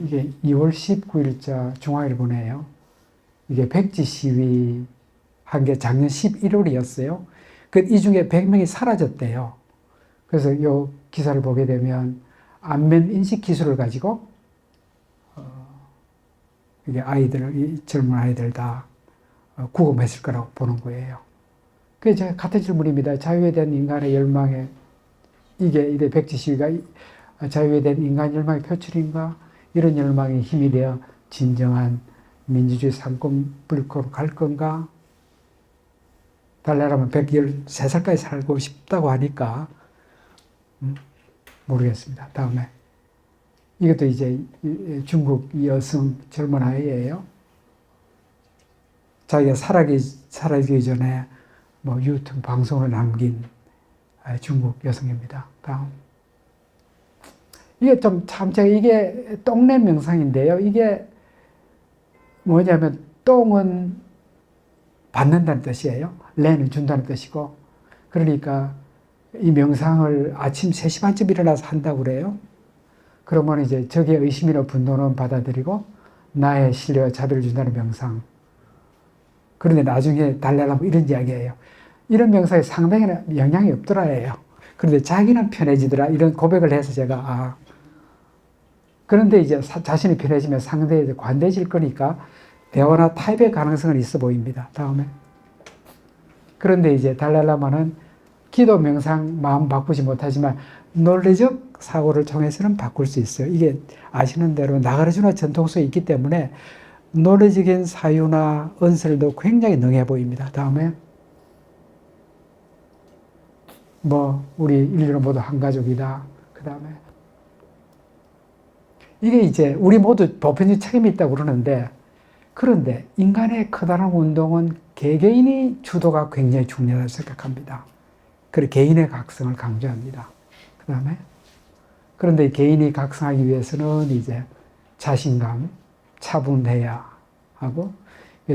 Speaker 1: 이게 2월 19일자 중앙일보네요. 이게 백지 시위 한 게 작년 11월이었어요. 이 중에 100명이 사라졌대요. 그래서 이 기사를 보게 되면 안면 인식 기술을 가지고 이게 이 젊은 아이들 다 구금했을 거라고 보는 거예요. 그래서 제가 같은 질문입니다. 자유에 대한 인간의 열망에 이게 백지 시위가 자유에 대한 인간 열망의 표출인가? 이런 열망이 힘이 되어 진정한 민주주의 상권 불국으로 갈 건가? 달라라면 113살까지 살고 싶다고 하니까 모르겠습니다. 다음에. 이것도 이제 중국 여성 젊은 아이예요. 자기가 살아기 전에 유튜브 방송을 남긴 중국 여성입니다. 다음. 이게 좀 참, 제가 이게 똥내 명상인데요. 이게 뭐냐면, 똥은 받는다는 뜻이에요. 레는 준다는 뜻이고. 그러니까 이 명상을 아침 3시 반쯤 일어나서 한다고 그래요. 그러면 이제 적의 의심이나 분노는 받아들이고 나의 신뢰와 자비를 준다는 명상. 그런데 나중에 달라라 이런 이야기예요. 이런 명상에 상대에는 영향이 없더라예요. 그런데 자기는 편해지더라. 이런 고백을 해서 제가 그런데 이제 자신이 편해지면 상대에 관대해질 거니까 대화나 타협의 가능성은 있어 보입니다. 다음에. 그런데 이제 달랄라마는 기도 명상 마음 바꾸지 못하지만 논리적 사고를 통해서는 바꿀 수 있어요. 이게 아시는 대로 나가르주나 전통 속에 있기 때문에 논리적인 사유나 언설도 굉장히 능해 보입니다. 다음에 우리 인류는 모두 한 가족이다. 그 다음에 이게 이제 우리 모두 보편적 책임이 있다고 그러는데, 그런데 인간의 커다란 운동은 개개인의 주도가 굉장히 중요하다고 생각합니다. 그리고 개인의 각성을 강조합니다. 그 다음에 그런데 개인이 각성하기 위해서는 이제 자신감, 차분해야 하고,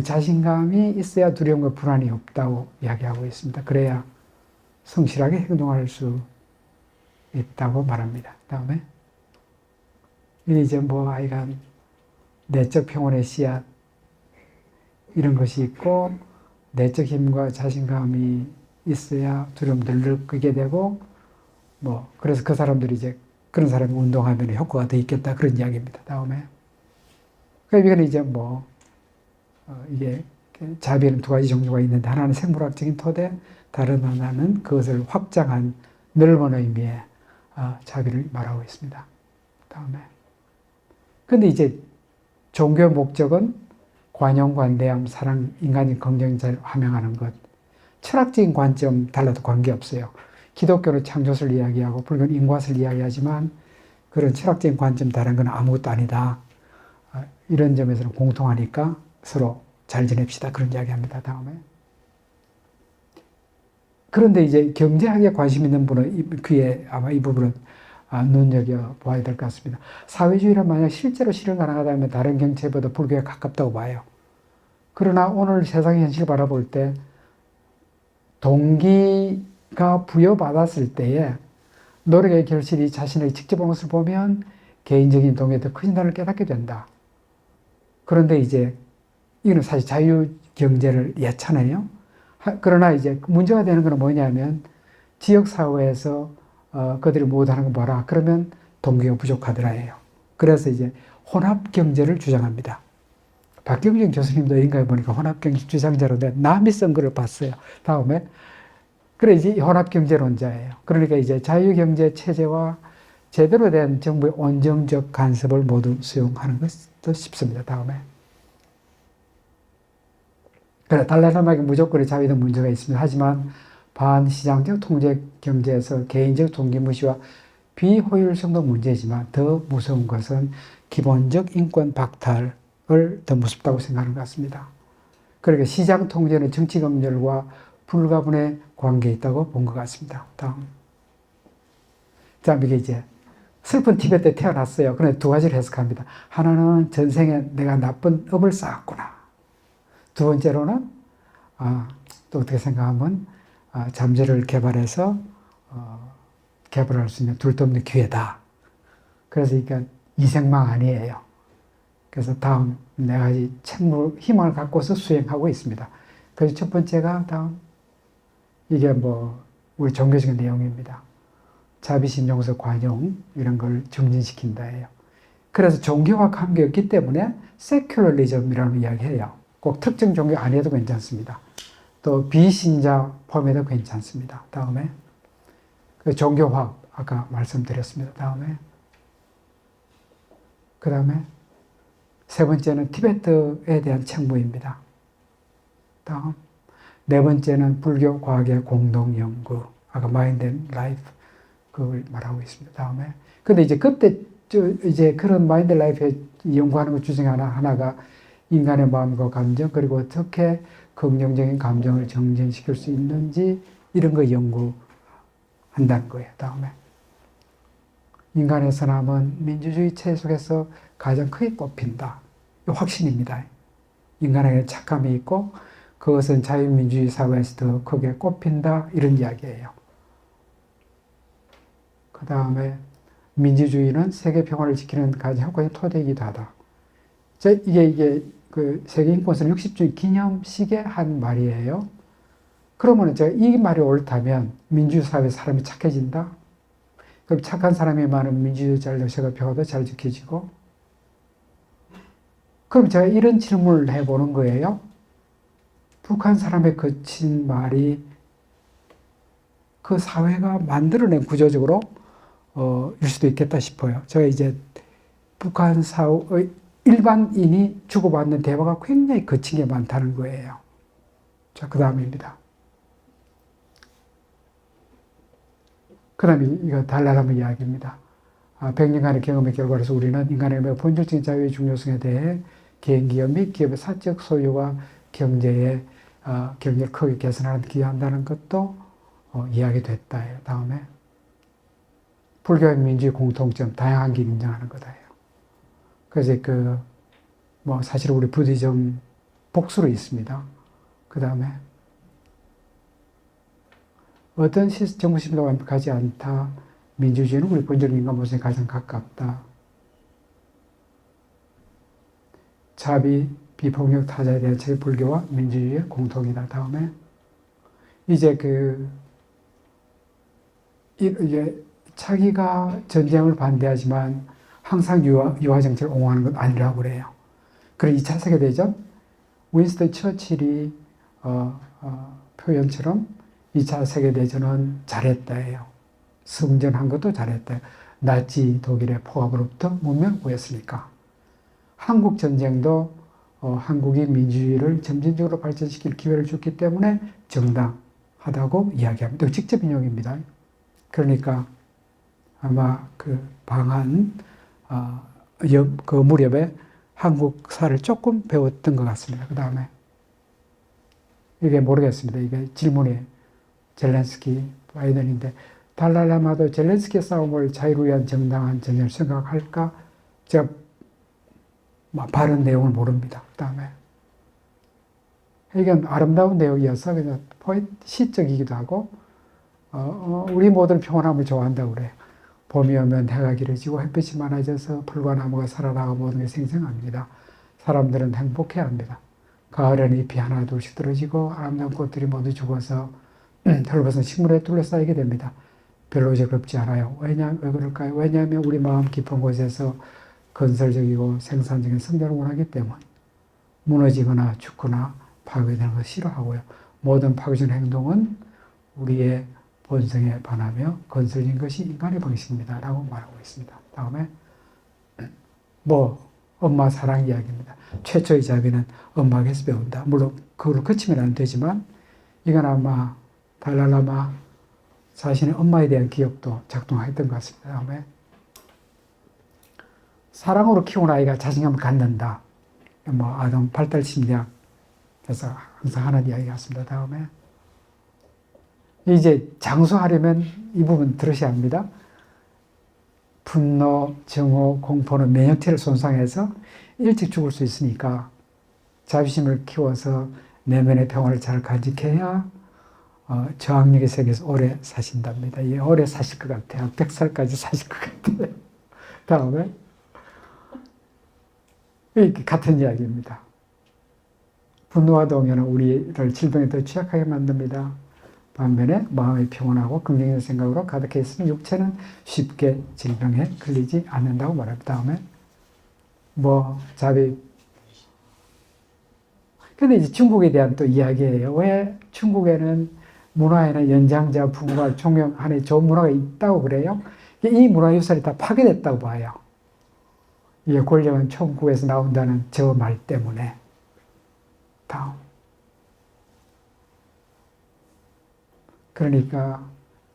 Speaker 1: 자신감이 있어야 두려움과 불안이 없다고 이야기하고 있습니다. 그래야 성실하게 행동할 수 있다고 말합니다. 다음에 이제 아이가 내적 평온의 씨앗 이런 것이 있고, 내적 힘과 자신감이 있어야 두려움을 느끼게 되고, 그래서 그 사람들이 이제 그런 사람이 운동하면 효과가 더 있겠다. 그런 이야기입니다. 다음에. 그러니까 이건 이제 이게 자비에는 두 가지 종류가 있는데, 하나는 생물학적인 토대, 다른 하나는 그것을 확장한 넓은 의미의 자비를 말하고 있습니다. 다음에. 근데 이제 종교의 목적은 관용, 관대함, 사랑, 인간의 긍정을 함양하는 것. 철학적인 관점 달라도 관계없어요. 기독교는 창조를 이야기하고 불교는 인과를 이야기하지만 그런 철학적인 관점 다른 건 아무것도 아니다. 이런 점에서는 공통하니까 서로 잘 지냅시다. 그런 이야기합니다. 다음에. 그런데 이제 경제학에 관심 있는 분은 그에 아마 이 부분은 눈여겨봐야 될 것 같습니다. 사회주의는 만약 실제로 실현 가능하다면 다른 경제보다 불교에 가깝다고 봐요. 그러나 오늘 세상의 현실을 바라볼 때 동기가 부여받았을 때에 노력의 결실이 자신의 직접 온 것을 보면 개인적인 동기에 더 커진다는 걸 깨닫게 된다. 그런데 이제 이거는 사실 자유경제를 예찬해요. 그러나 이제 문제가 되는 건 뭐냐면 지역사회에서 그들이 못하는 거 뭐라 그러면 동기가 부족하더라예요. 그래서 이제 혼합경제를 주장합니다. 박경진 교수님도 어딘가에 보니까 혼합경제 주장자로인데 남이 쓴 글을 봤어요. 다음에 그래 이제 혼합경제론자예요. 그러니까 이제 자유경제 체제와 제대로 된 정부의 온정적 간섭을 모두 수용하는 것도 쉽습니다. 다음에 그래 달라라마에게 무조건의 자유는 문제가 있습니다. 하지만 반시장적 통제 경제에서 개인적 동기 무시와 비효율성도 문제지만 더 무서운 것은 기본적 인권 박탈을 더 무섭다고 생각하는 것 같습니다. 그러니까 시장 통제는 정치 검열과 불가분의 관계에 있다고 본 것 같습니다. 다음. 이게 이제 슬픈 티베트에 태어났어요. 그런데 두 가지를 해석합니다. 하나는 전생에 내가 나쁜 업을 쌓았구나. 두 번째로는 또 어떻게 생각하면 잠재를 개발해서 개발할 수 있는 둘 데 없는 기회다. 그래서 그러니까 이생망 아니에요. 그래서 다음 네 가지 책무 희망을 갖고서 수행하고 있습니다. 그래서 첫 번째가 다음 이게 우리 종교적인 내용입니다. 자비심, 용서, 관용 이런 걸 증진시킨다예요. 그래서 종교와 관계없기 때문에 세큘러리즘이라는 이야기해요. 꼭 특정 종교 아니어도 괜찮습니다. 또 비신자 포함해도 괜찮습니다. 다음에 종교화학 아까 말씀드렸습니다. 다음에 그 다음에 세 번째는 티베트에 대한 책무입니다. 다음 네 번째는 불교 과학의 공동 연구 아까 마인드 앤 라이프 그걸 말하고 있습니다. 다음에 근데 이제 그때 이제 그런 마인드 라이프에 연구하는 것 중에 하나가 인간의 마음과 감정 그리고 어떻게 긍정적인 감정을 정진시킬 수 있는지 이런 거 연구한다는 거예요. 다음에 인간의 선함은 민주주의 체제 속에서 가장 크게 꼽힌다. 이 확신입니다. 인간에게 착함이 있고 그것은 자유민주주의 사회에서 더 크게 꼽힌다. 이런 이야기예요. 그 다음에 민주주의는 세계 평화를 지키는 가장 효과적인 토대이기도 하다. 이게 그 세계인권선 60주년 기념식의 한 말이에요. 그러면 제가 이 말이 옳다면 민주주의 사회에 사람이 착해진다? 그럼 착한 사람이 많은 민주주의 잘 세계 평화도 잘 지켜지고? 그럼 제가 이런 질문을 해보는 거예요. 북한 사람의 거친 말이 그 사회가 만들어낸 구조적으로 일 수도 있겠다 싶어요. 제가 이제 북한 사회 일반인이 주고받는 대화가 굉장히 거친 게 많다는 거예요. 자, 그 다음입니다. 그 다음에 이거 달라라마 이야기입니다. 100년간의 경험의 결과로서 우리는 인간의 매우 본질적인 자유의 중요성에 대해 개인기업 및 기업의 사적 소유와 경제의 경제를 크게 개선하는 데 기여한다는 것도 이야기됐다. 다음에 불교의 민주주의 공통점, 다양한 길 인정하는 거다. 그래서 사실 우리 부디즘 복수로 있습니다. 그 다음에 어떤 정부 시스템도 완벽하지 않다. 민주주의는 우리 본질적 인간 모습에 가장 가깝다. 자비, 비폭력 타자에 대한 제 불교와 민주주의의 공통이다. 다음에 이제 이게 자기가 전쟁을 반대하지만 항상 유화 정책을 옹호하는 건 아니라고 그래요. 그리고 2차 세계대전 윈스턴 처칠이 표현처럼 2차 세계대전은 잘했다예요. 승전한 것도 잘했다. 나치 독일의 포압으로부터 문명을 구했으니까. 한국 전쟁도 한국이 민주주의를 점진적으로 발전시킬 기회를 줬기 때문에 정당하다고 이야기합니다. 직접 인용입니다. 그러니까 아마 그 방한 그 무렵에 한국사를 조금 배웠던 것 같습니다. 그 다음에 이게 모르겠습니다. 이게 질문이 젤렌스키 바이든인데 달랄라마도 젤렌스키의 싸움을 자유를 위한 정당한 전쟁을 생각할까? 제가 바른 내용을 모릅니다. 그 다음에 이건 아름다운 내용이어서 그냥 시적이기도 하고 우리 모두는 평온함을 좋아한다고 그래요. 봄이 오면 해가 길어지고 햇빛이 많아져서 풀과 나무가 살아나고 모든 게 생생합니다. 사람들은 행복해야 합니다. 가을에는 잎이 하나 둘씩 떨어지고 아름다운 꽃들이 모두 죽어서 헐벗은 식물에 둘러싸이게 됩니다. 별로 즐겁지 않아요. 왜 그럴까요? 왜냐하면 우리 마음 깊은 곳에서 건설적이고 생산적인 성장을 원하기 때문. 무너지거나 죽거나 파괴되는 걸 싫어하고요. 모든 파괴적인 행동은 우리의 본성에 반하며 건설적인 것이 인간의 방식입니다. 라고 말하고 있습니다. 다음에 엄마 사랑 이야기입니다. 최초의 자비는 엄마에게서 배운다. 물론 그걸로 그치면 안 되지만 이건 아마 달랄라마 자신의 엄마에 대한 기억도 작동했던 것 같습니다. 다음에 사랑으로 키운 아이가 자신감을 갖는다. 아동 발달 심리학에서 항상 하는 이야기 같습니다. 다음에 이제 장수하려면 이 부분 들으셔야 합니다. 분노, 정오, 공포는 면역체를 손상해서 일찍 죽을 수 있으니까 자비심을 키워서 내면의 평화를 잘 간직해야 저항력의 세계에서 오래 사신답니다. 예, 오래 사실 것 같아요. 100살까지 사실 것 같아요. 다음에 이렇게 같은 이야기입니다. 분노와 동요는 우리를 질병에 더 취약하게 만듭니다. 반면에 마음이 평온하고 긍정적인 생각으로 가득해 있으면 육체는 쉽게 질병에 걸리지 않는다고 말합니다. 다음에 자비. 근데 이제 중국에 대한 또 이야기예요. 왜 중국에는 문화에는 연장자, 부모가 존경하는 좋은 문화가 있다고 그래요? 이 문화유산이 다 파괴됐다고 봐요. 이게 권력은 천국에서 나온다는 저 말 때문에. 다음. 그러니까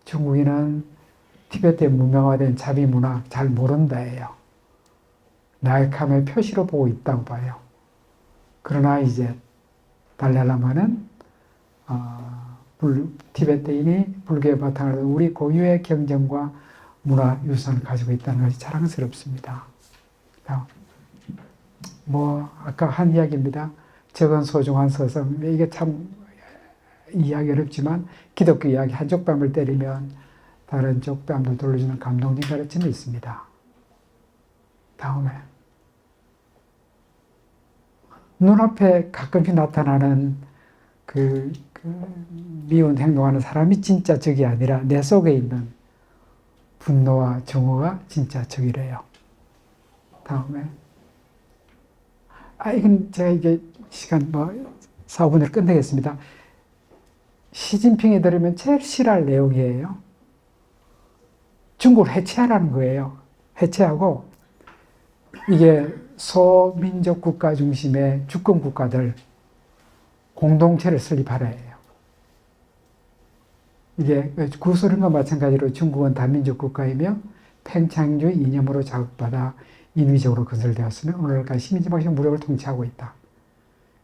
Speaker 1: 중국인은 티베트의 문명화된 자비 문화 잘 모른다예요. 나약함의 표시로 보고 있다고 봐요. 그러나 이제 달랄라마는 티베트인이 불교의 바탕을 우리 고유의 경전과 문화유산을 가지고 있다는 것이 자랑스럽습니다. 아까 한 이야기입니다. 적은 소중한 서성. 이게 참 이해하기 어렵지만 기독교 이야기 한쪽 뺨을 때리면 다른 쪽 뺨도 돌려주는 감동적인 가르침이 있습니다. 다음에 눈앞에 가끔씩 나타나는 그 미운 행동하는 사람이 진짜 적이 아니라 내 속에 있는 분노와 정오가 진짜 적이래요. 다음에 이건 제가 이게 시간 4분을 끝내겠습니다. 시진핑이 들으면 제일 싫어할 내용이에요. 중국을 해체하라는 거예요. 해체하고 이게 소민족 국가 중심의 주권 국가들 공동체를 설립하라 해요. 이게 구소련과 마찬가지로 중국은 다민족 국가이며 팽창주의 이념으로 자극받아 인위적으로 건설되었으며 오늘까지 시민지 방식 무력을 통치하고 있다.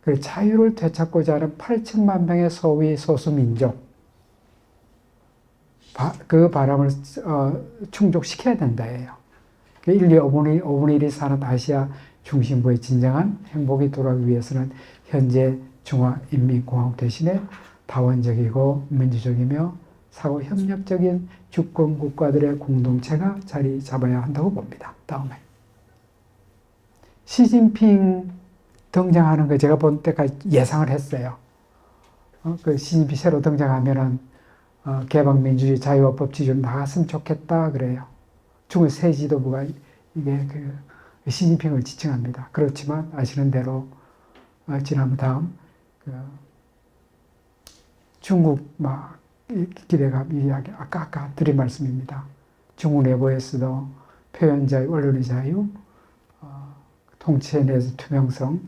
Speaker 1: 그리고 자유를 되찾고자 하는 8천만 명의 소위 소수민족 그 바람을 충족시켜야 된다예요. 인류의 5분의 1이 사는 아시아 중심부의 진정한 행복이 돌아가기 위해서는 현재 중화인민공화국 대신에 다원적이고 민주적이며 사고 협력적인 주권 국가들의 공동체가 자리 잡아야 한다고 봅니다. 다음에 시진핑 등장하는 거 제가 본 때까지 예상을 했어요. 그 시진핑 새로 등장하면은 개방민주주의 자유와 법치주의 나갔으면 좋겠다 그래요. 중국 새 지도부가 이게 시진핑을 지칭합니다. 그렇지만 아시는 대로 지난 다음 중국 기대감 이야기 아까 드린 말씀입니다. 중국 내부에서도 표현 자유, 언론의 자유, 통치에 대해서 투명성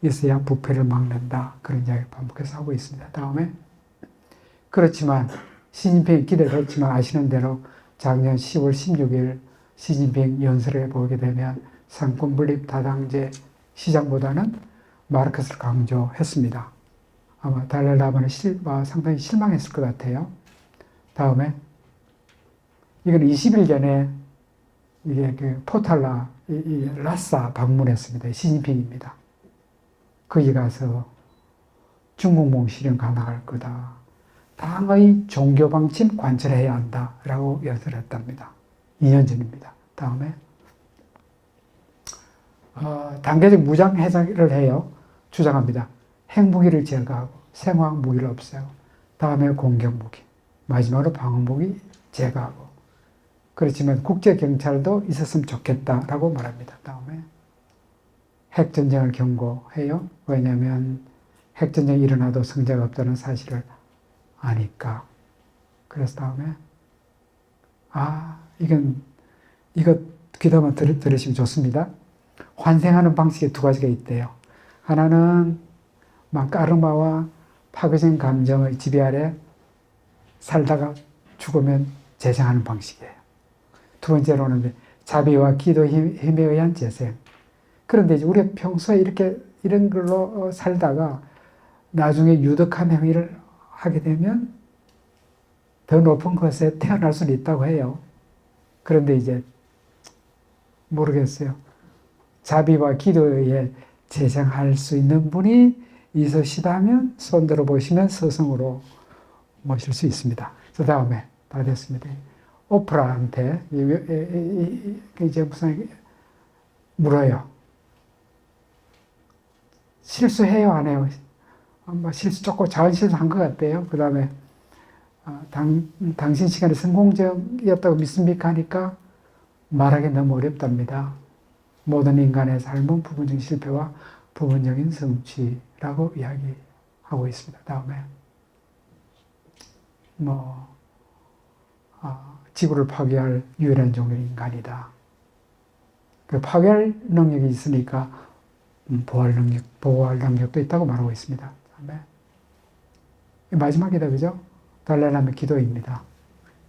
Speaker 1: 있어야 부패를 막는다. 그런 이야기를 반복해서 하고 있습니다. 다음에 그렇지만 시진핑이 기대했지만 아시는 대로 작년 10월 16일 시진핑 연설을 보게 되면 상권 분립 다당제 시장보다는 마르크스를 강조했습니다. 아마 달랄라마는 상당히 실망했을 것 같아요. 다음에 이건 20일 전에 이게 포탈라 라싸 방문했습니다. 시진핑입니다. 거기 가서 중국몽 실현 가능할 거다. 당의 종교 방침 관철해야 한다라고 연설했답니다. 2년 전입니다. 다음에 단계적 무장 해제를 해요. 주장합니다. 핵무기를 제거하고 생화학 무기를 없애고 다음에 공격무기 마지막으로 방어무기 제거하고 그렇지만 국제경찰도 있었으면 좋겠다라고 말합니다. 다음에 핵전쟁을 경고해요. 왜냐하면 핵전쟁이 일어나도 성자가 없다는 사실을 아니까. 그래서 다음에 이거 귀담아 들으시면 좋습니다. 환생하는 방식이 두 가지가 있대요. 하나는 까르마와 파괴적인 감정의 지배 아래 살다가 죽으면 재생하는 방식이에요. 두 번째로는 자비와 기도 힘에 의한 재생. 그런데 이제 우리가 평소에 이런 걸로 살다가 나중에 유덕한 행위를 하게 되면 더 높은 것에 태어날 수는 있다고 해요. 그런데 이제 모르겠어요. 자비와 기도에 재생할 수 있는 분이 있으시다면 손 들어보시면 스승으로 모실 수 있습니다. 그 다음에 다 됐습니다. 오프라한테 이제 무슨 물어요. 실수해요, 안 해요? 조금 작은 실수한 것 같아요. 그 다음에 당신 시간이 성공적이었다고 믿습니까? 하니까 말하기 너무 어렵답니다. 모든 인간의 삶은 부분적인 실패와 부분적인 성취라고 이야기하고 있습니다. 다음에 지구를 파괴할 유일한 종류는 인간이다. 그 파괴할 능력이 있으니까 보호할 능력도 있다고 말하고 있습니다. 다음에 마지막이다, 그죠? 달라라마의 기도입니다.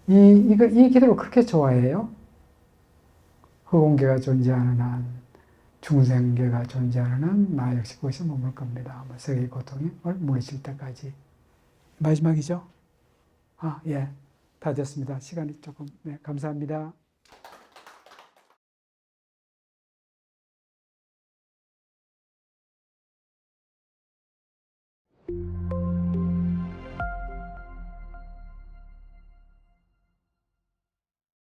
Speaker 1: 이 기도를 그렇게 좋아해요. 흑공계가 존재하는 한, 중생계가 존재하는 한, 나 역시 그것이 머물 겁니다. 세계의 고통이 물리칠 때까지. 마지막이죠? 예. 다 됐습니다. 시간이 조금. 네, 감사합니다.